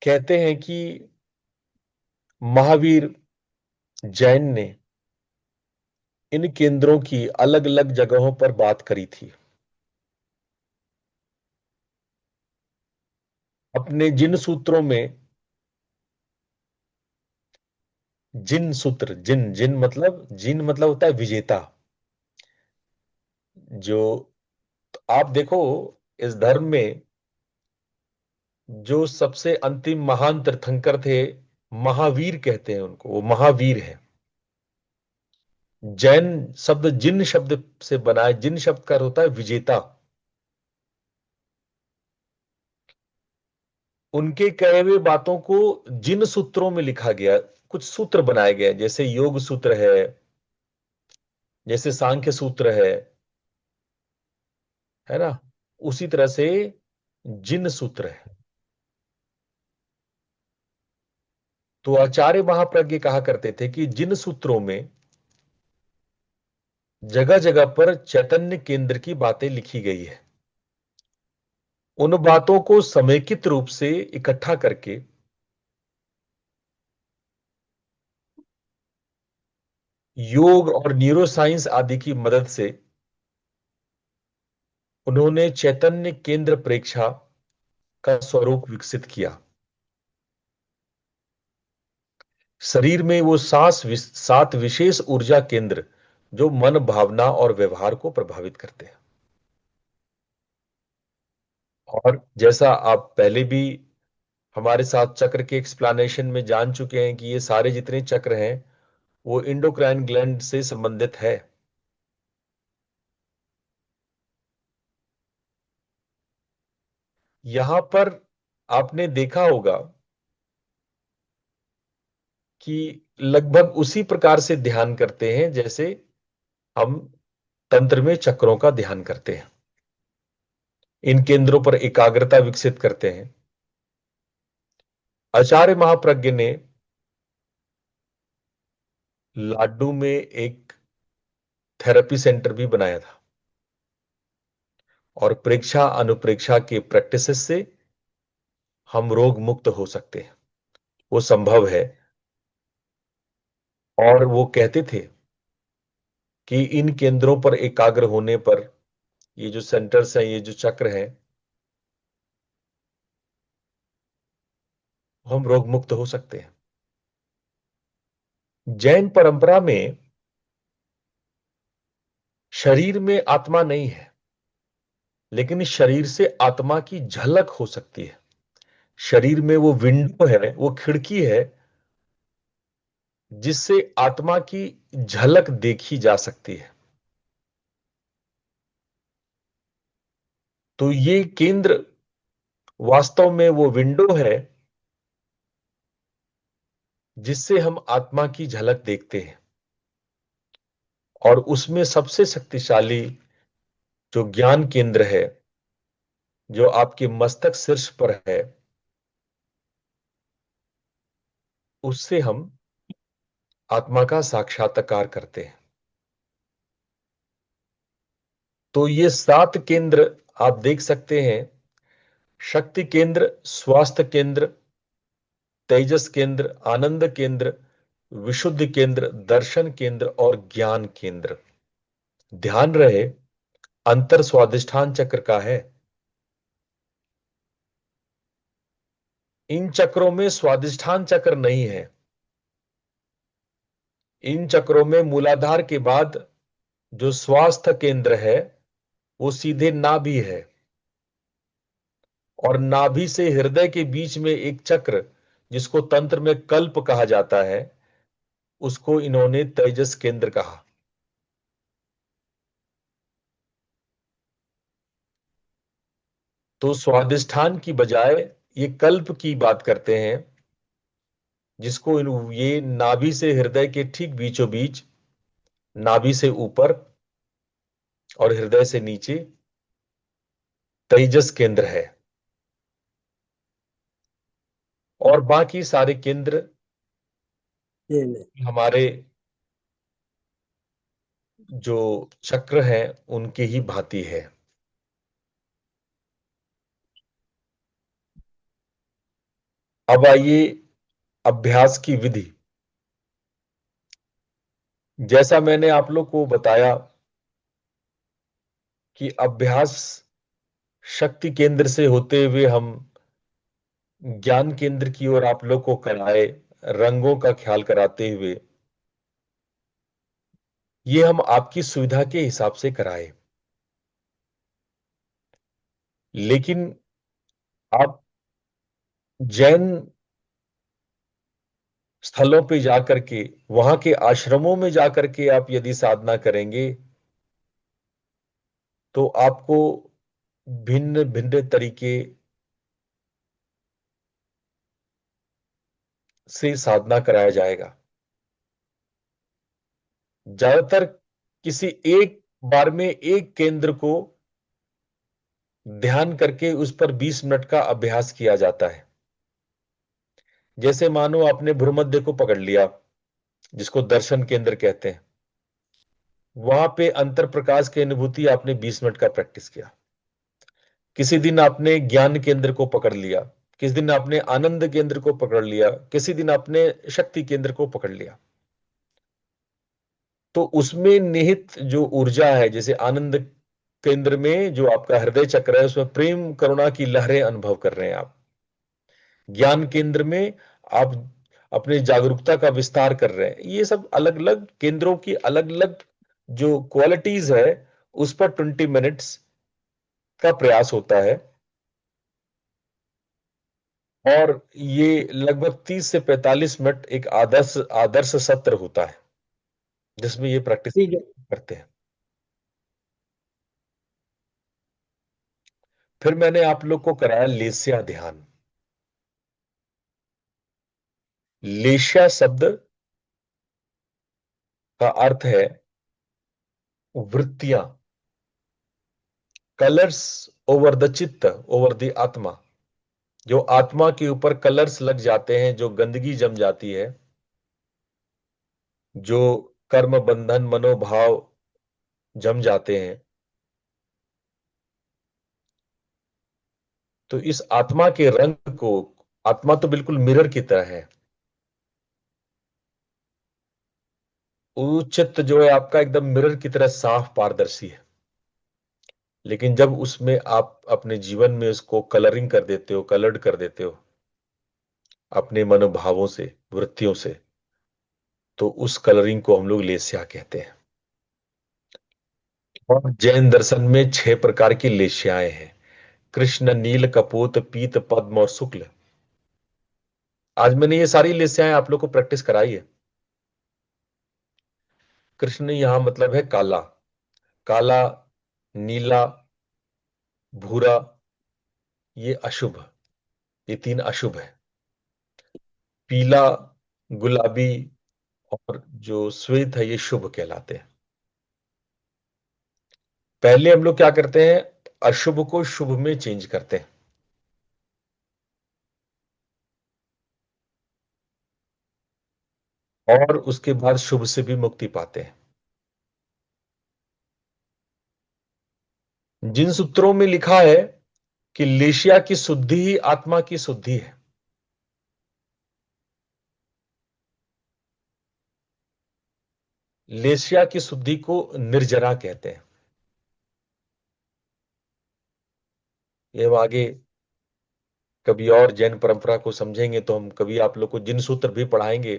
कहते हैं कि महावीर जैन ने इन केंद्रों की अलग अलग जगहों पर बात करी थी। अपने जिन सूत्रों में, जिन सूत्र, जिन जिन मतलब, जिन मतलब होता है विजेता। जो आप देखो, इस धर्म में जो सबसे अंतिम महान तीर्थंकर थे, महावीर कहते हैं उनको, वो महावीर है। जैन शब्द जिन शब्द से बना है। जिन शब्द का अर्थ होता है विजेता। उनके कहे हुए बातों को जिन सूत्रों में लिखा गया, कुछ सूत्र बनाए गए, जैसे योग सूत्र है, जैसे सांख्य सूत्र है ना। उसी तरह से जिन सूत्र है। तो आचार्य महाप्रज्ञ कहा करते थे कि जिन सूत्रों में जगह जगह पर चैतन्य केंद्र की बातें लिखी गई है, उन बातों को समेकित रूप से इकट्ठा करके योग और न्यूरोसाइंस आदि की मदद से उन्होंने चैतन्य केंद्र प्रेक्षा का स्वरूप विकसित किया। शरीर में वो सात विशेष ऊर्जा केंद्र जो मन, भावना और व्यवहार को प्रभावित करते हैं। और जैसा आप पहले भी हमारे साथ चक्र के एक्सप्लेनेशन में जान चुके हैं कि ये सारे जितने चक्र हैं वो इंडोक्राइन ग्लैंड से संबंधित है। यहां पर आपने देखा होगा कि लगभग उसी प्रकार से ध्यान करते हैं जैसे हम तंत्र में चक्रों का ध्यान करते हैं। इन केंद्रों पर एकाग्रता विकसित करते हैं। आचार्य महाप्रज्ञ ने लाडू में एक थेरेपी सेंटर भी बनाया था, और प्रेक्षा अनुप्रेक्षा के प्रैक्टिसेस से हम रोग मुक्त हो सकते हैं, वो संभव है। और वो कहते थे कि इन केंद्रों पर एकाग्र होने पर, ये जो सेंटर्स हैं, ये जो चक्र हैं, हम रोग मुक्त हो सकते हैं। जैन परंपरा में शरीर में आत्मा नहीं है, लेकिन इस शरीर से आत्मा की झलक हो सकती है। शरीर में वो विंडो है, वो खिड़की है, जिससे आत्मा की झलक देखी जा सकती है। तो ये केंद्र वास्तव में वो विंडो है जिससे हम आत्मा की झलक देखते हैं। और उसमें सबसे शक्तिशाली जो ज्ञान केंद्र है, जो आपके मस्तक शीर्ष पर है, उससे हम आत्मा का साक्षात्कार करते हैं। तो ये 7 केंद्र आप देख सकते हैं: शक्ति केंद्र, स्वास्थ्य केंद्र, तेजस केंद्र, आनंद केंद्र, विशुद्ध केंद्र, दर्शन केंद्र और ज्ञान केंद्र। ध्यान रहे, अंतर स्वादिष्ठान चक्र का है। इन चक्रों में स्वादिष्ठान चक्र नहीं है। इन चक्रों में मूलाधार के बाद जो स्वास्थ्य केंद्र है, वो सीधे नाभि है, और नाभि से हृदय के बीच में एक चक्र, जिसको तंत्र में कल्प कहा जाता है, उसको इन्होंने तेजस केंद्र कहा। तो स्वादिष्ठान की बजाय ये कल्प की बात करते हैं, जिसको ये नाभि से हृदय के ठीक बीचों बीच, नाभि से ऊपर और हृदय से नीचे तेजस केंद्र है। और बाकी सारे केंद्र ये नहीं। हमारे जो चक्र हैं उनकी ही भांति है। अब आइए अभ्यास की विधि। जैसा मैंने आप लोग को बताया कि अभ्यास शक्ति केंद्र से होते हुए हम ज्ञान केंद्र की ओर आप लोग को कराए, रंगों का ख्याल कराते हुए, ये हम आपकी सुविधा के हिसाब से कराए। लेकिन आप जैन स्थलों पे जाकर के, वहां के आश्रमों में जाकर के आप यदि साधना करेंगे, तो आपको भिन्न भिन्न तरीके से साधना कराया जाएगा। ज्यादातर किसी एक बार में एक केंद्र को ध्यान करके उस पर 20 मिनट का अभ्यास किया जाता है। जैसे मानो आपने भ्रूमध्य को पकड़ लिया, जिसको दर्शन केंद्र कहते हैं, वहां पे अंतर प्रकाश की अनुभूति आपने 20 मिनट का प्रैक्टिस किया। किसी दिन आपने ज्ञान केंद्र को पकड़ लिया, किसी दिन आपने आनंद केंद्र को पकड़ लिया, किसी दिन आपने शक्ति केंद्र को पकड़ लिया। तो उसमें निहित जो ऊर्जा है, जैसे आनंद केंद्र में जो आपका हृदय चक्र है, उसमें प्रेम करुणा की लहरें अनुभव कर रहे हैं आप। ज्ञान केंद्र में आप अपने जागरूकता का विस्तार कर रहे हैं। ये सब अलग अलग केंद्रों की अलग अलग जो क्वालिटीज है, उस पर 20 मिनट्स का प्रयास होता है। और ये लगभग 30 से 45 मिनट एक आदर्श आदर्श सत्र होता है, जिसमें ये प्रैक्टिस ठीक है। करते हैं। फिर मैंने आप लोग को कराया लेस्या ध्यान। लेस्या शब्द का अर्थ है वृत्तियां, कलर्स ओवर द चित्त, ओवर द आत्मा। जो आत्मा के ऊपर कलर्स लग जाते हैं, जो गंदगी जम जाती है, जो कर्म बंधन मनोभाव जम जाते हैं, तो इस आत्मा के रंग को, आत्मा तो बिल्कुल मिरर की तरह है। वो चित्त जो है आपका एकदम मिरर की तरह साफ पारदर्शी है। लेकिन जब उसमें आप अपने जीवन में उसको कलरिंग कर देते हो, कलर्ड कर देते हो अपने मनोभावों से, वृत्तियों से, तो उस कलरिंग को हम लोग लेस्या कहते हैं। और जैन दर्शन में 6 प्रकार की लेस्याएं हैं: कृष्ण, नील, कपोत, पीत, पद्म और शुक्ल। आज मैंने ये सारी लेस्याएं आप लोग को प्रैक्टिस कराई है। कृष्ण यहां मतलब है काला, काला, नीला, भूरा, ये अशुभ, ये 3 अशुभ है। पीला, गुलाबी और जो श्वेत है, ये शुभ कहलाते हैं। पहले हम लोग क्या करते हैं, अशुभ को शुभ में चेंज करते हैं, और उसके बाद शुभ से भी मुक्ति पाते हैं। जिन सूत्रों में लिखा है कि लेशिया की शुद्धि ही आत्मा की शुद्धि है, लेशिया की शुद्धि को निर्जरा कहते हैं। ये हम आगे कभी और जैन परंपरा को समझेंगे तो हम कभी आप लोग को जिन सूत्र भी पढ़ाएंगे।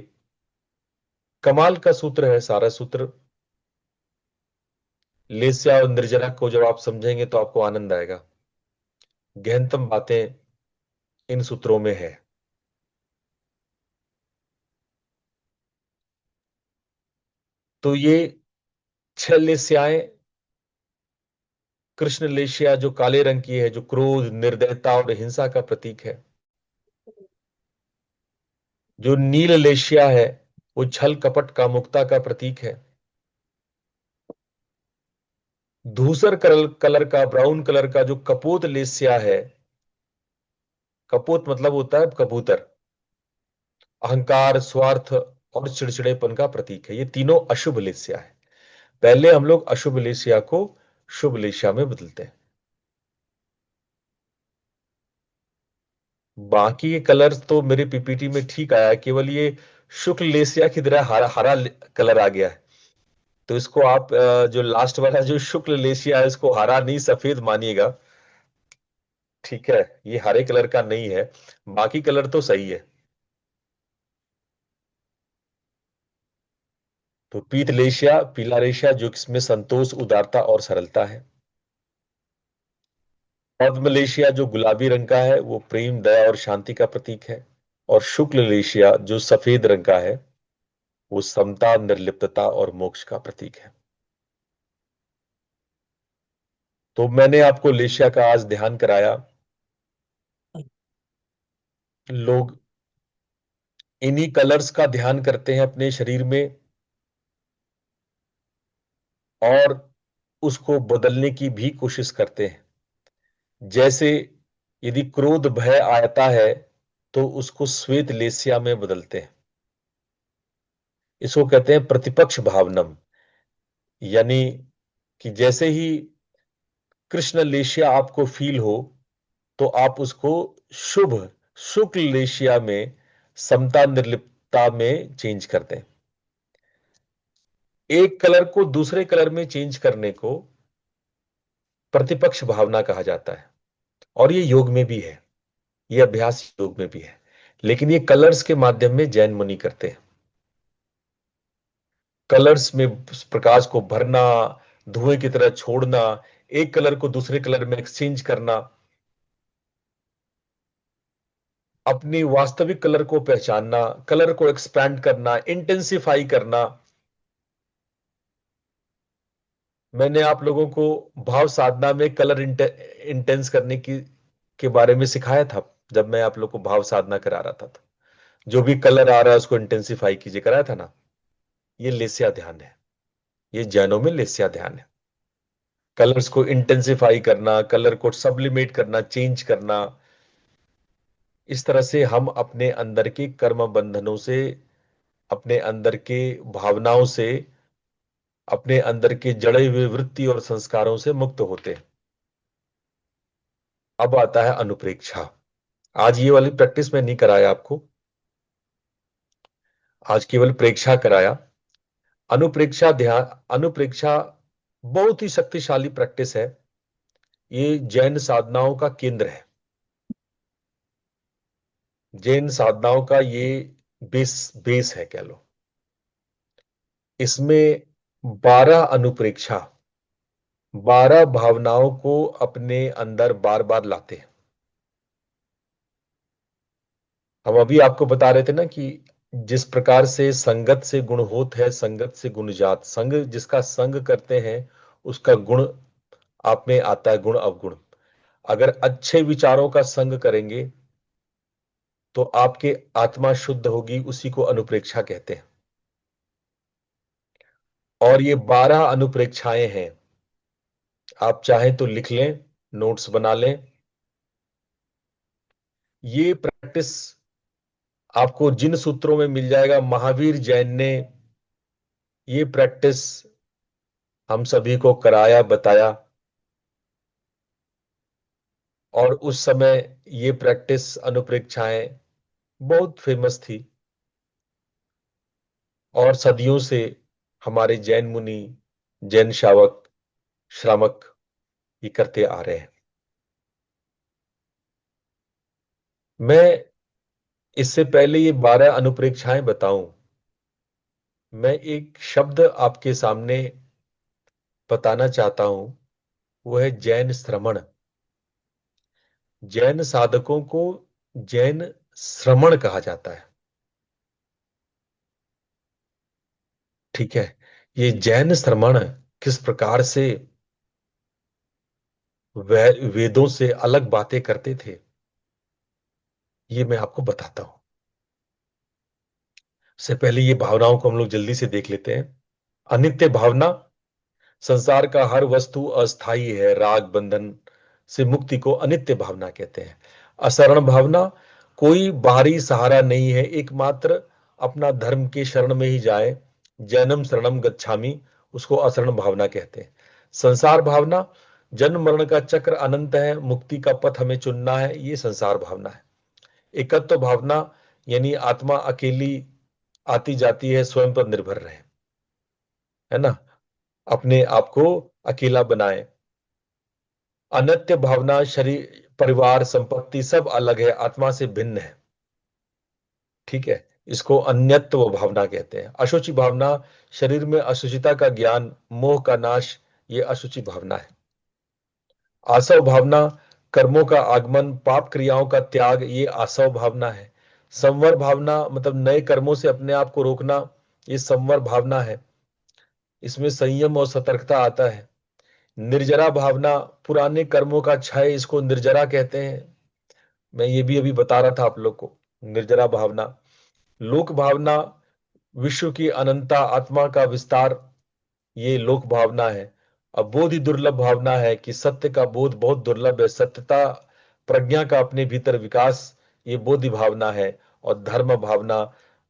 कमाल का सूत्र है सारा सूत्र। लेस्या और निर्जरा को जब आप समझेंगे तो आपको आनंद आएगा। गहनतम बातें इन सूत्रों में है। तो ये 6 लेस्याएं, कृष्ण लेशिया जो काले रंग की है, जो क्रोध, निर्दयता और हिंसा का प्रतीक है। जो नील लेशिया है, वो छल कपट कामुकता का प्रतीक है। धूसर कलर का, ब्राउन कलर का जो कपोत लेस्या है, कपोत मतलब होता है कबूतर, अहंकार, स्वार्थ और चिड़चिड़ेपन का प्रतीक है। ये तीनों अशुभ लेस्या है। पहले हम लोग अशुभ लेस्या को शुभ लेस्या में बदलते हैं। बाकी के कलर्स तो मेरे पीपीटी में ठीक आया, केवल ये शुक्ल लेस्या की तरह हरा हरा कलर आ गया है। तो इसको आप जो लास्ट वाला जो शुक्ल लेशिया है, इसको हरा नहीं सफेद मानिएगा। ठीक है, ये हरे कलर का नहीं है, बाकी कलर तो सही है। तो पीत लेशिया, पीला लेशिया जो इसमें संतोष, उदारता और सरलता है। पद्म लेशिया जो गुलाबी रंग का है, वो प्रेम, दया और शांति का प्रतीक है। और शुक्ल लेशिया जो सफेद रंग का है, वो समता, निर्लिप्तता और मोक्ष का प्रतीक है। तो मैंने आपको लेशिया का आज ध्यान कराया। लोग इन्हीं कलर्स का ध्यान करते हैं अपने शरीर में, और उसको बदलने की भी कोशिश करते हैं। जैसे यदि क्रोध, भय आता है तो उसको श्वेत लेस्या में बदलते हैं। इसको कहते हैं प्रतिपक्ष भावनम। यानी कि जैसे ही कृष्ण लेशिया आपको फील हो, तो आप उसको शुभ शुक्ल लेशिया में, समता निर्लिप्तता में चेंज करते हैं। एक कलर को दूसरे कलर में चेंज करने को प्रतिपक्ष भावना कहा जाता है। और ये योग में भी है, ये अभ्यास योग में भी है। लेकिन ये कलर्स के माध्यम में जैन मुनि करते हैं। कलर्स में प्रकाश को भरना, धुएं की तरह छोड़ना, एक कलर को दूसरे कलर में एक्सचेंज करना, अपनी वास्तविक कलर को पहचानना, कलर को एक्सपैंड करना, इंटेंसिफाई करना। मैंने आप लोगों को भाव साधना में कलर इंटेंस करने की के बारे में सिखाया था, जब मैं आप लोग को भाव साधना करा रहा था। तो जो भी कलर आ रहा है उसको इंटेंसिफाई कीजिए, कराया था ना। ये लेस्या ध्यान है, ये जैनों में लेस्या ध्यान है। कलर्स को इंटेंसिफाई करना, कलर को सब्लिमेट करना, चेंज करना। इस तरह से हम अपने अंदर के कर्म बंधनों से अपने अंदर के भावनाओं से, अपने अंदर के जड़े हुए वृत्ति और संस्कारों से मुक्त होते हैं। अब आता है अनुप्रेक्षा। आज ये वाली प्रैक्टिस मैं नहीं कराया आपको, आज केवल प्रेक्षा कराया। अनुप्रेक्षा बहुत ही शक्तिशाली प्रैक्टिस है। ये जैन साधनाओं का केंद्र है। जैन साधनाओं का ये बेस है, कह लो। इसमें 12 अनुप्रेक्षा, 12 भावनाओं को अपने अंदर बार बार लाते हैं। हम अभी आपको बता रहे थे ना कि जिस प्रकार से संगत से गुण होत है, संगत से गुण जात। संग जिसका संग करते हैं उसका गुण आप में आता है, गुण अवगुण। अगर अच्छे विचारों का संग करेंगे तो आपके आत्मा शुद्ध होगी, उसी को अनुप्रेक्षा कहते हैं। और ये 12 अनुप्रेक्षाएं हैं। आप चाहें तो लिख लें, नोट्स बना लें। ये प्रैक्टिस आपको जिन सूत्रों में मिल जाएगा, महावीर जैन ने ये प्रैक्टिस हम सभी को कराया, बताया। और उस समय ये प्रैक्टिस अनुप्रेक्षाएं बहुत फेमस थी और सदियों से हमारे जैन मुनि, जैन शावक, श्रामक ये करते आ रहे हैं। मैं इससे पहले ये 12 अनुप्रेक्षाएं बताऊं, मैं एक शब्द आपके सामने बताना चाहता हूं, वो है जैन श्रमण। जैन साधकों को जैन श्रमण कहा जाता है। ठीक है। ये जैन श्रमण किस प्रकार से वेदों से अलग बातें करते थे, ये मैं आपको बताता हूं। से पहले ये भावनाओं को हम लोग जल्दी से देख लेते हैं। अनित्य भावना, संसार का हर वस्तु अस्थाई है, राग बंधन से मुक्ति को अनित्य भावना कहते हैं। असरण भावना, कोई बाहरी सहारा नहीं है, एकमात्र अपना धर्म के शरण में ही जाए, जैनम शरणम गच्छामि, उसको असरण भावना कहते हैं। संसार भावना, जन्म मरण का चक्र अनंत है, मुक्ति का पथ हमें चुनना है, ये संसार भावना है। एकत्व भावना, यानी आत्मा अकेली आती जाती है, स्वयं पर निर्भर रहे, है ना, अपने आप को अकेला बनाए। अनित्य भावना, शरीर परिवार संपत्ति सब अलग है, आत्मा से भिन्न है। ठीक है, इसको अन्यत्व भावना कहते हैं। अशुचि भावना, शरीर में अशुचिता का ज्ञान, मोह का नाश, ये अशुचि भावना है। आसव भावना, कर्मों का आगमन, पाप क्रियाओं का त्याग, ये आसव भावना है। संवर भावना मतलब नए कर्मों से अपने आप को रोकना, ये संवर भावना है। इसमें संयम और सतर्कता आता है। निर्जरा भावना, पुराने कर्मों का क्षय, इसको निर्जरा कहते हैं। मैं ये भी अभी बता रहा था आप लोग को, निर्जरा भावना। लोक भावना, विश्व की अनंतता, आत्मा का विस्तार, ये लोक भावना है। अब बोध ही दुर्लभ भावना है कि सत्य का बोध बहुत दुर्लभ है, सत्यता प्रज्ञा का अपने भीतर विकास, ये बोधि भावना है। और धर्म भावना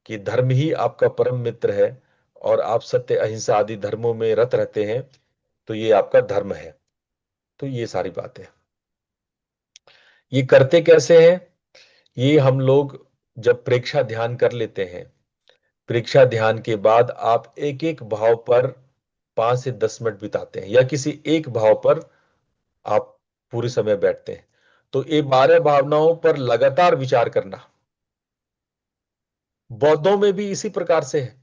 कि धर्म ही आपका परम मित्र है और आप सत्य अहिंसा आदि धर्मों में रत रहते हैं, तो ये आपका धर्म है। तो ये सारी बातें ये करते कैसे हैं, ये हम लोग जब प्रेक्षा ध्यान कर लेते हैं, प्रेक्षा ध्यान के बाद आप एक एक भाव पर 5 से 10 मिनट बिताते हैं, या किसी एक भाव पर आप पूरे समय बैठते हैं, तो ये 12 भावनाओं पर लगातार विचार करना। बौद्धों में भी इसी प्रकार से है,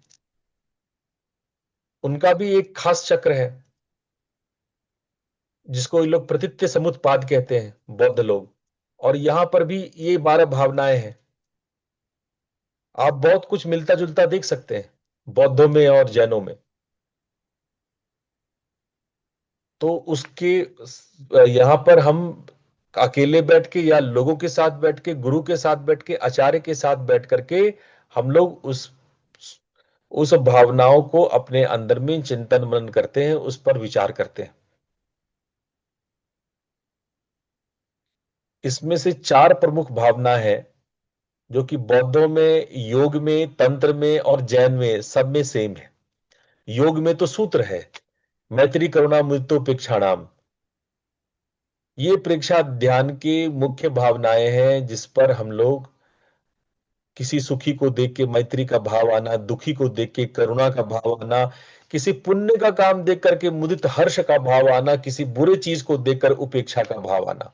उनका भी एक खास चक्र है जिसको ये लोग प्रतित्य समुत्पाद कहते हैं, बौद्ध लोग। और यहां पर भी ये 12 भावनाएं हैं। आप बहुत कुछ मिलता जुलता देख सकते हैं बौद्धों में और जैनों में। तो उसके यहां पर हम अकेले बैठ के या लोगों के साथ बैठ के, गुरु के साथ बैठ के, आचार्य के साथ बैठ करके हम लोग उस भावनाओं को अपने अंदर में चिंतन मनन करते हैं, उस पर विचार करते हैं। इसमें से 4 प्रमुख भावना है जो कि बौद्धों में, योग में, तंत्र में और जैन में सब में सेम है। योग में तो सूत्र है, मैत्री करुणा मुदिता उपेक्षाणाम। ये प्रेक्षा ध्यान की मुख्य भावनाएं हैं, जिस पर हम लोग किसी सुखी को देख के मैत्री का भाव आना, दुखी को देख के करुणा का भाव आना, किसी पुण्य का काम देख करके मुदित हर्ष का भाव आना, किसी बुरे चीज को देखकर उपेक्षा का भाव आना।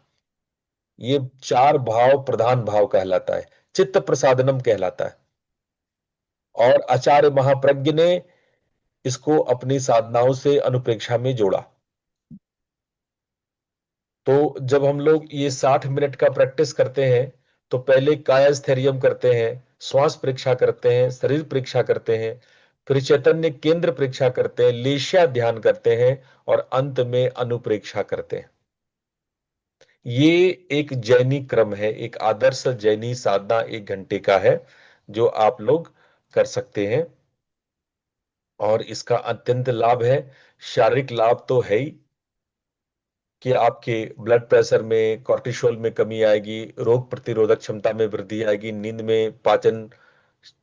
ये चार भाव प्रधान भाव कहलाता है, चित्त प्रसादनम कहलाता है। और आचार्य महाप्रज्ञ ने इसको अपनी साधनाओं से अनुप्रेक्षा में जोड़ा। तो जब हम लोग ये 60 मिनट का प्रैक्टिस करते हैं, तो पहले कायास्थैर्यम करते हैं, श्वास परीक्षा करते हैं, शरीर परीक्षा करते हैं, फिर चैतन्य केंद्र परीक्षा करते हैं, लेशिया ध्यान करते हैं, और अंत में अनुप्रेक्षा करते हैं। ये एक जैनी क्रम है, एक आदर्श जैनी साधना 1 घंटे का है, जो आप लोग कर सकते हैं। और इसका अत्यंत लाभ है। शारीरिक लाभ तो है ही कि आपके ब्लड प्रेशर में, कॉर्टिसोल में कमी आएगी, रोग प्रतिरोधक क्षमता में वृद्धि आएगी, नींद में, पाचन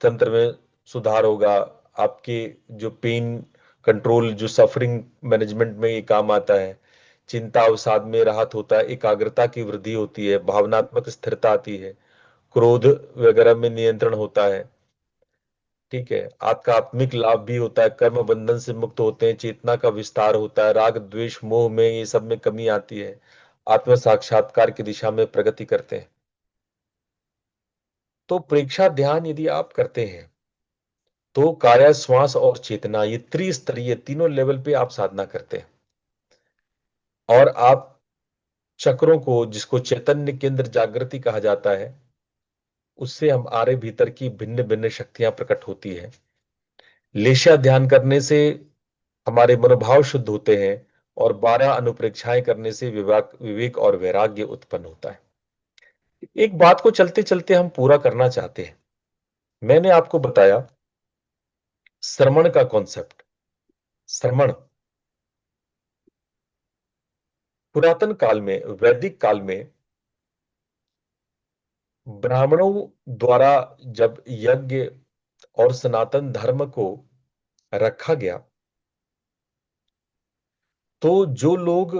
तंत्र में सुधार होगा, आपके जो पेन कंट्रोल, जो सफरिंग मैनेजमेंट में ये काम आता है, चिंता अवसाद में राहत होता है, एकाग्रता की वृद्धि होती है, भावनात्मक स्थिरता आती है, क्रोध वगैरह में नियंत्रण होता है। ठीक है, आपका आत्मिक लाभ भी होता है, कर्म बंधन से मुक्त होते हैं, चेतना का विस्तार होता है, राग द्वेष मोह में ये सब में कमी आती है, आत्म साक्षात्कार की दिशा में प्रगति करते हैं। तो प्रेक्षा ध्यान यदि आप करते हैं, तो काया, श्वास और चेतना, ये त्रिस्तरीय तीनों लेवल पे आप साधना करते हैं। और आप चक्रों को, जिसको चैतन्य केंद्र जागृति कहा जाता है, उससे हमारे भीतर की भिन्न भिन्न शक्तियां प्रकट होती है। लेशा ध्यान करने से हमारे मनोभाव शुद्ध होते हैं, और 12 अनुप्रेक्षाएं करने से विवेक और वैराग्य उत्पन्न होता है। एक बात को चलते चलते हम पूरा करना चाहते हैं। मैंने आपको बताया श्रवण का कॉन्सेप्ट। श्रवण पुरातन काल में, वैदिक काल में, ब्राह्मणों द्वारा जब यज्ञ और सनातन धर्म को रखा गया, तो जो लोग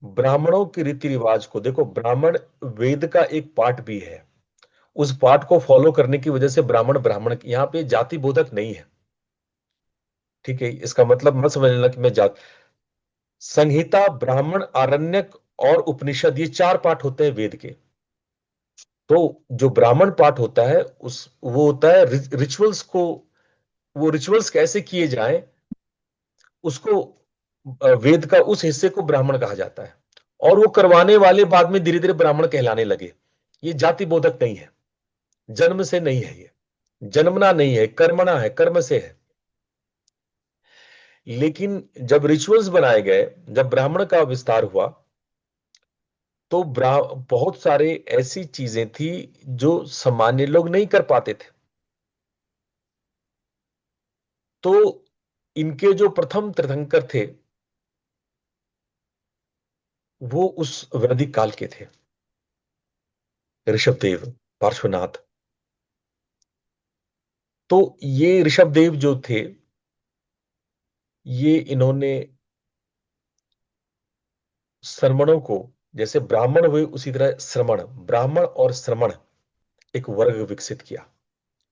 ब्राह्मणों के रीति रिवाज को, देखो ब्राह्मण वेद का एक पार्ट भी है, उस पार्ट को फॉलो करने की वजह से ब्राह्मण ब्राह्मण, यहां पे जाति बोधक नहीं है। ठीक है, इसका मतलब मत समझ लेना कि मैं जात, संहिता, ब्राह्मण, आरण्यक और उपनिषद, ये 4 पार्ट होते हैं वेद के। तो जो ब्राह्मण पार्ट होता है, उस वो होता है रिचुअल्स को, वो रिचुअल्स कैसे किए जाएं, उसको वेद का उस हिस्से को ब्राह्मण कहा जाता है। और वो करवाने वाले बाद में धीरे धीरे ब्राह्मण कहलाने लगे। ये जाति बोधक नहीं है, जन्म से नहीं है, ये जन्मना नहीं है, कर्मणा है, कर्म से है। लेकिन जब रिचुअल्स बनाए गए, जब ब्राह्मण का विस्तार हुआ, तो बहुत सारे ऐसी चीजें थी जो सामान्य लोग नहीं कर पाते थे। तो इनके जो प्रथम तीर्थंकर थे, वो उस वैदिक काल के थे, ऋषभदेव, पार्श्वनाथ। तो ये ऋषभदेव जो थे, ये इन्होंने श्रमणों को, जैसे ब्राह्मण हुए उसी तरह श्रमण, ब्राह्मण और श्रमण एक वर्ग विकसित किया।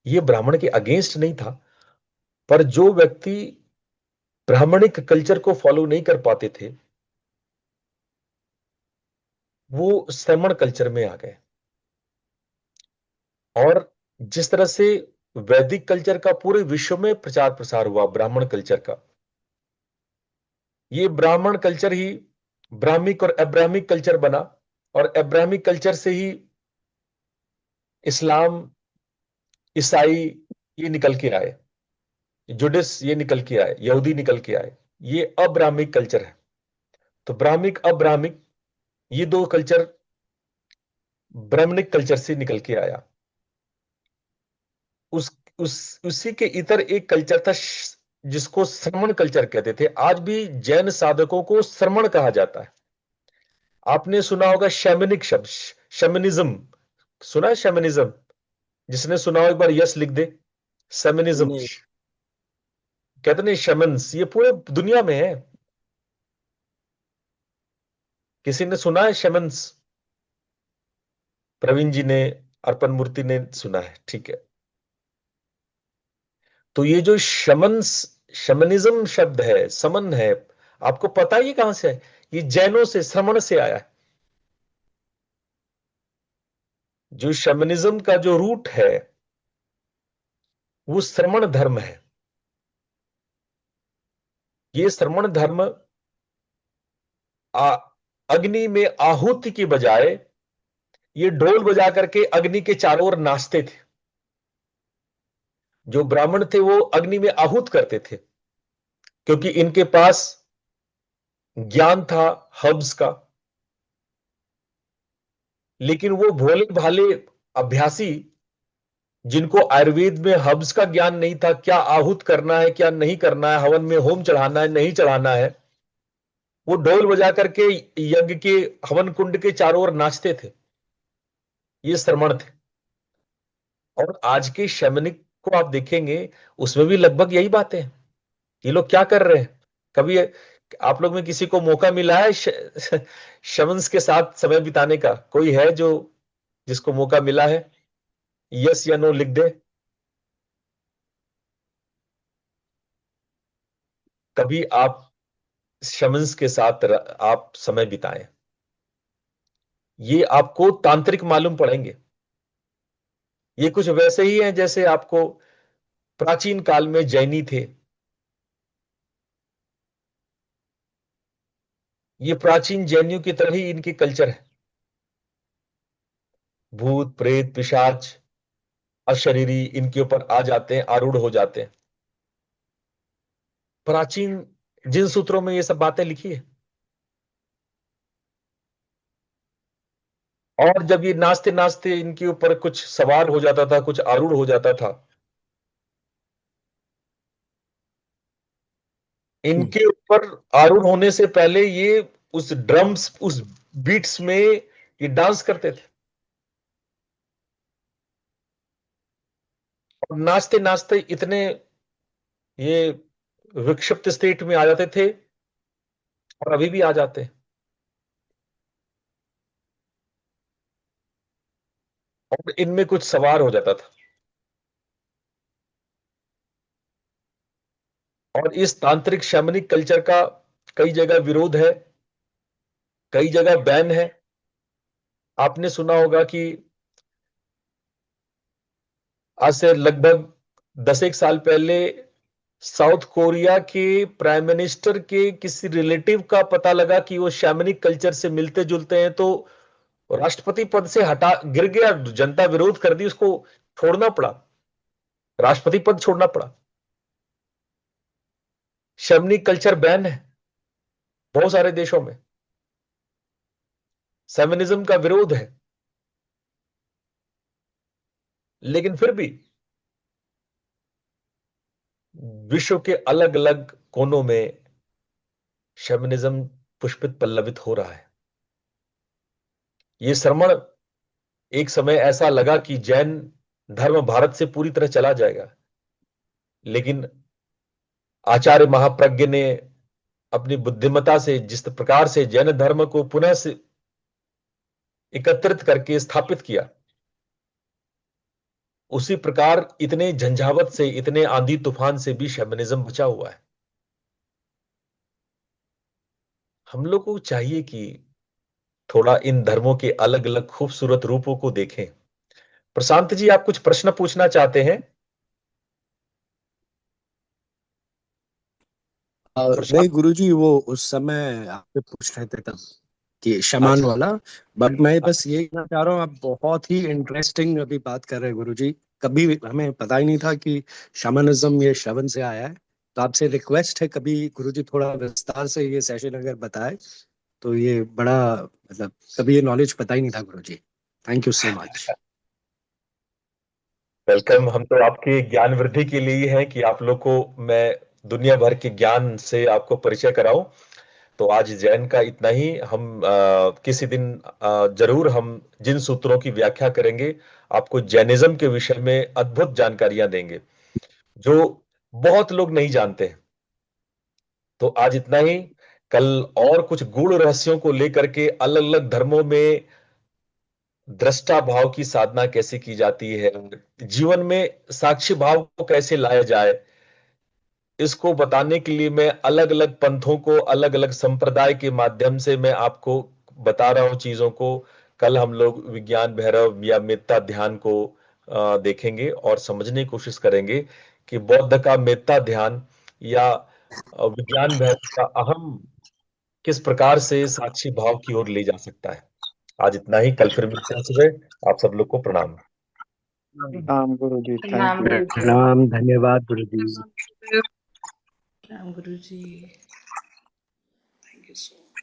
ये ब्राह्मण के अगेंस्ट नहीं था, पर जो व्यक्ति ब्राह्मणिक कल्चर को फॉलो नहीं कर पाते थे, वो श्रमण कल्चर में आ गए। और जिस तरह से वैदिक कल्चर का पूरे विश्व में प्रचार प्रसार हुआ, ब्राह्मण कल्चर का, ये ब्राह्मण कल्चर ही ब्राह्मिक और अब्राह्मिक कल्चर बना, और अब्राह्मिक कल्चर से ही इस्लाम, ईसाई ये निकल के आए, जुडिस ये निकल के आए, यहूदी निकल के आए। ये अब्राह्मिक कल्चर है। तो ब्राह्मिक अब्राह्मिक, ये दो कल्चर ब्राह्मणिक कल्चर से निकल के आया। उसी के इतर एक कल्चर था जिसको श्रमण कल्चर कहते थे। आज भी जैन साधकों को श्रमण कहा जाता है। आपने सुना होगा शैमनिक शब्द, शैमनिज्म सुना है? शैमनिज्म जिसने सुना हो एक बार यस लिख दे। शेमनिज्म, नहीं। कहते नहीं शमन्स, ये पूरे दुनिया में है। किसी ने सुना है शमन्स? प्रवीण जी ने, अर्पण मूर्ति ने सुना है, ठीक है। तो ये जो शमन्स, शमनिज्म शब्द है, समन है, आपको पता है ये कहां से है? ये जैनों से, श्रमण से आया है। जो शमनिज्म का जो रूट है वो श्रमण धर्म है। ये श्रमण धर्म अग्नि में आहुति की बजाय ये ढोल बजा करके अग्नि के चारों ओर नाचते थे। जो ब्राह्मण थे वो अग्नि में आहूत करते थे, क्योंकि इनके पास ज्ञान था हर्ब्स का। लेकिन वो भोले भाले अभ्यासी, जिनको आयुर्वेद में हर्ब्स का ज्ञान नहीं था, क्या आहूत करना है क्या नहीं करना है, हवन में होम चढ़ाना है नहीं चढ़ाना है, वो ढोल बजा करके यज्ञ के हवन कुंड के चारों ओर नाचते थे। ये श्रमण थे। और आज के शैमनिक को आप देखेंगे, उसमें भी लगभग यही बातें हैं। ये लोग क्या कर रहे हैं? कभी आप लोग में किसी को मौका मिला है शमन्स के साथ समय बिताने का? कोई है जो, जिसको मौका मिला है? यस या नो लिख दे। कभी आप शमन्स के साथ आप समय बिताएं, ये आपको तांत्रिक मालूम पड़ेंगे। ये कुछ वैसे ही हैं जैसे आपको प्राचीन काल में जैनी थे। ये प्राचीन जैनियों की तरह ही इनकी कल्चर है। भूत प्रेत पिशाच अशरीरी इनके ऊपर आ जाते हैं, आरूढ़ हो जाते हैं। प्राचीन जिन सूत्रों में ये सब बातें लिखी है। और जब ये नाचते नाचते इनके ऊपर कुछ सवार हो जाता था, कुछ आरूढ़ हो जाता था, इनके ऊपर आरूढ़ होने से पहले ये उस ड्रम्स, उस बीट्स में ये डांस करते थे। और नाचते नाचते इतने ये विक्षिप्त स्टेट में आ जाते थे, और अभी भी आ जाते हैं। और इनमें कुछ सवार हो जाता था। और इस तांत्रिक शैमनिक कल्चर का कई जगह विरोध है, कई जगह बैन है। आपने सुना होगा कि आज से लगभग 10 एक साल पहले साउथ कोरिया के प्राइम मिनिस्टर के किसी रिलेटिव का पता लगा कि वो शैमनिक कल्चर से मिलते जुलते हैं, तो राष्ट्रपति पद से हटा गिर गया। जनता विरोध कर दी, उसको छोड़ना पड़ा, राष्ट्रपति पद छोड़ना पड़ा। शैमनिक कल्चर बैन है बहुत सारे देशों में। फेमिनिज्म का विरोध है। लेकिन फिर भी विश्व के अलग अलग कोनों में शैमनिज्म पुष्पित पल्लवित हो रहा है। ये श्रमण, एक समय ऐसा लगा कि जैन धर्म भारत से पूरी तरह चला जाएगा, लेकिन आचार्य महाप्रज्ञ ने अपनी बुद्धिमत्ता से जिस प्रकार से जैन धर्म को पुनः से एकत्रित करके स्थापित किया, उसी प्रकार इतने झंझावत से, इतने आंधी तूफान से भी शैमनिज्म बचा हुआ है। हम लोग को चाहिए कि थोड़ा इन धर्मों के अलग अलग खूबसूरत रूपों को देखें। प्रशांत जी, आप कुछ प्रश्न पूछना चाहते हैं? नहीं प्रशांत। गुरुजी, वो उस समय आपसे पूछ रहे थे तब कि शमान अच्छा। वाला। बट मैं बस ये कहना चाह रहा हूँ, आप बहुत ही इंटरेस्टिंग अभी बात कर रहे हैं गुरुजी। कभी भी हमें पता ही नहीं था कि शमानिज्म ये श्रवण से आया है। तो आपसे रिक्वेस्ट है, कभी गुरुजी थोड़ा विस्तार से ये सेशन अगर बताए तो ये बड़ा, मतलब कभी ये नॉलेज पता ही नहीं था गुरुजी। Thank you so much. Welcome. हम तो आपके ज्ञान वृद्धि के लिए ही हैं कि आप लोग को मैं दुनिया भर के ज्ञान से आपको परिचय कराऊं। तो आज जैन का इतना ही। हम किसी दिन जरूर हम जिन सूत्रों की व्याख्या करेंगे, आपको जैनिज्म के विषय में अद्भुत जानकारियां देंगे जो बहुत लोग नहीं जानते हैं। तो आज इतना ही। कल और कुछ गूढ़ रहस्यों को लेकर के अलग अलग धर्मों में दृष्टा भाव की साधना कैसे की जाती है, जीवन में साक्षी भाव को कैसे लाया जाए, इसको बताने के लिए मैं अलग अलग पंथों को, अलग अलग संप्रदाय के माध्यम से मैं आपको बता रहा हूं चीजों को। कल हम लोग विज्ञान भैरव या मेत्ता ध्यान को देखेंगे और समझने की कोशिश करेंगे कि बौद्ध का मेत्ता ध्यान या विज्ञान भैरव का अहम किस प्रकार से साक्षी भाव की ओर ले जा सकता है। आज इतना ही। कल फिर मिलते हैं सुबह। आप सब लोग को प्रणाम। प्रणाम गुरु जी, थैंक प्रणाम यू। गुरु जी। प्रणाम, धन्यवाद गुरु जी। प्रणाम गुरु जी। Thank you so much.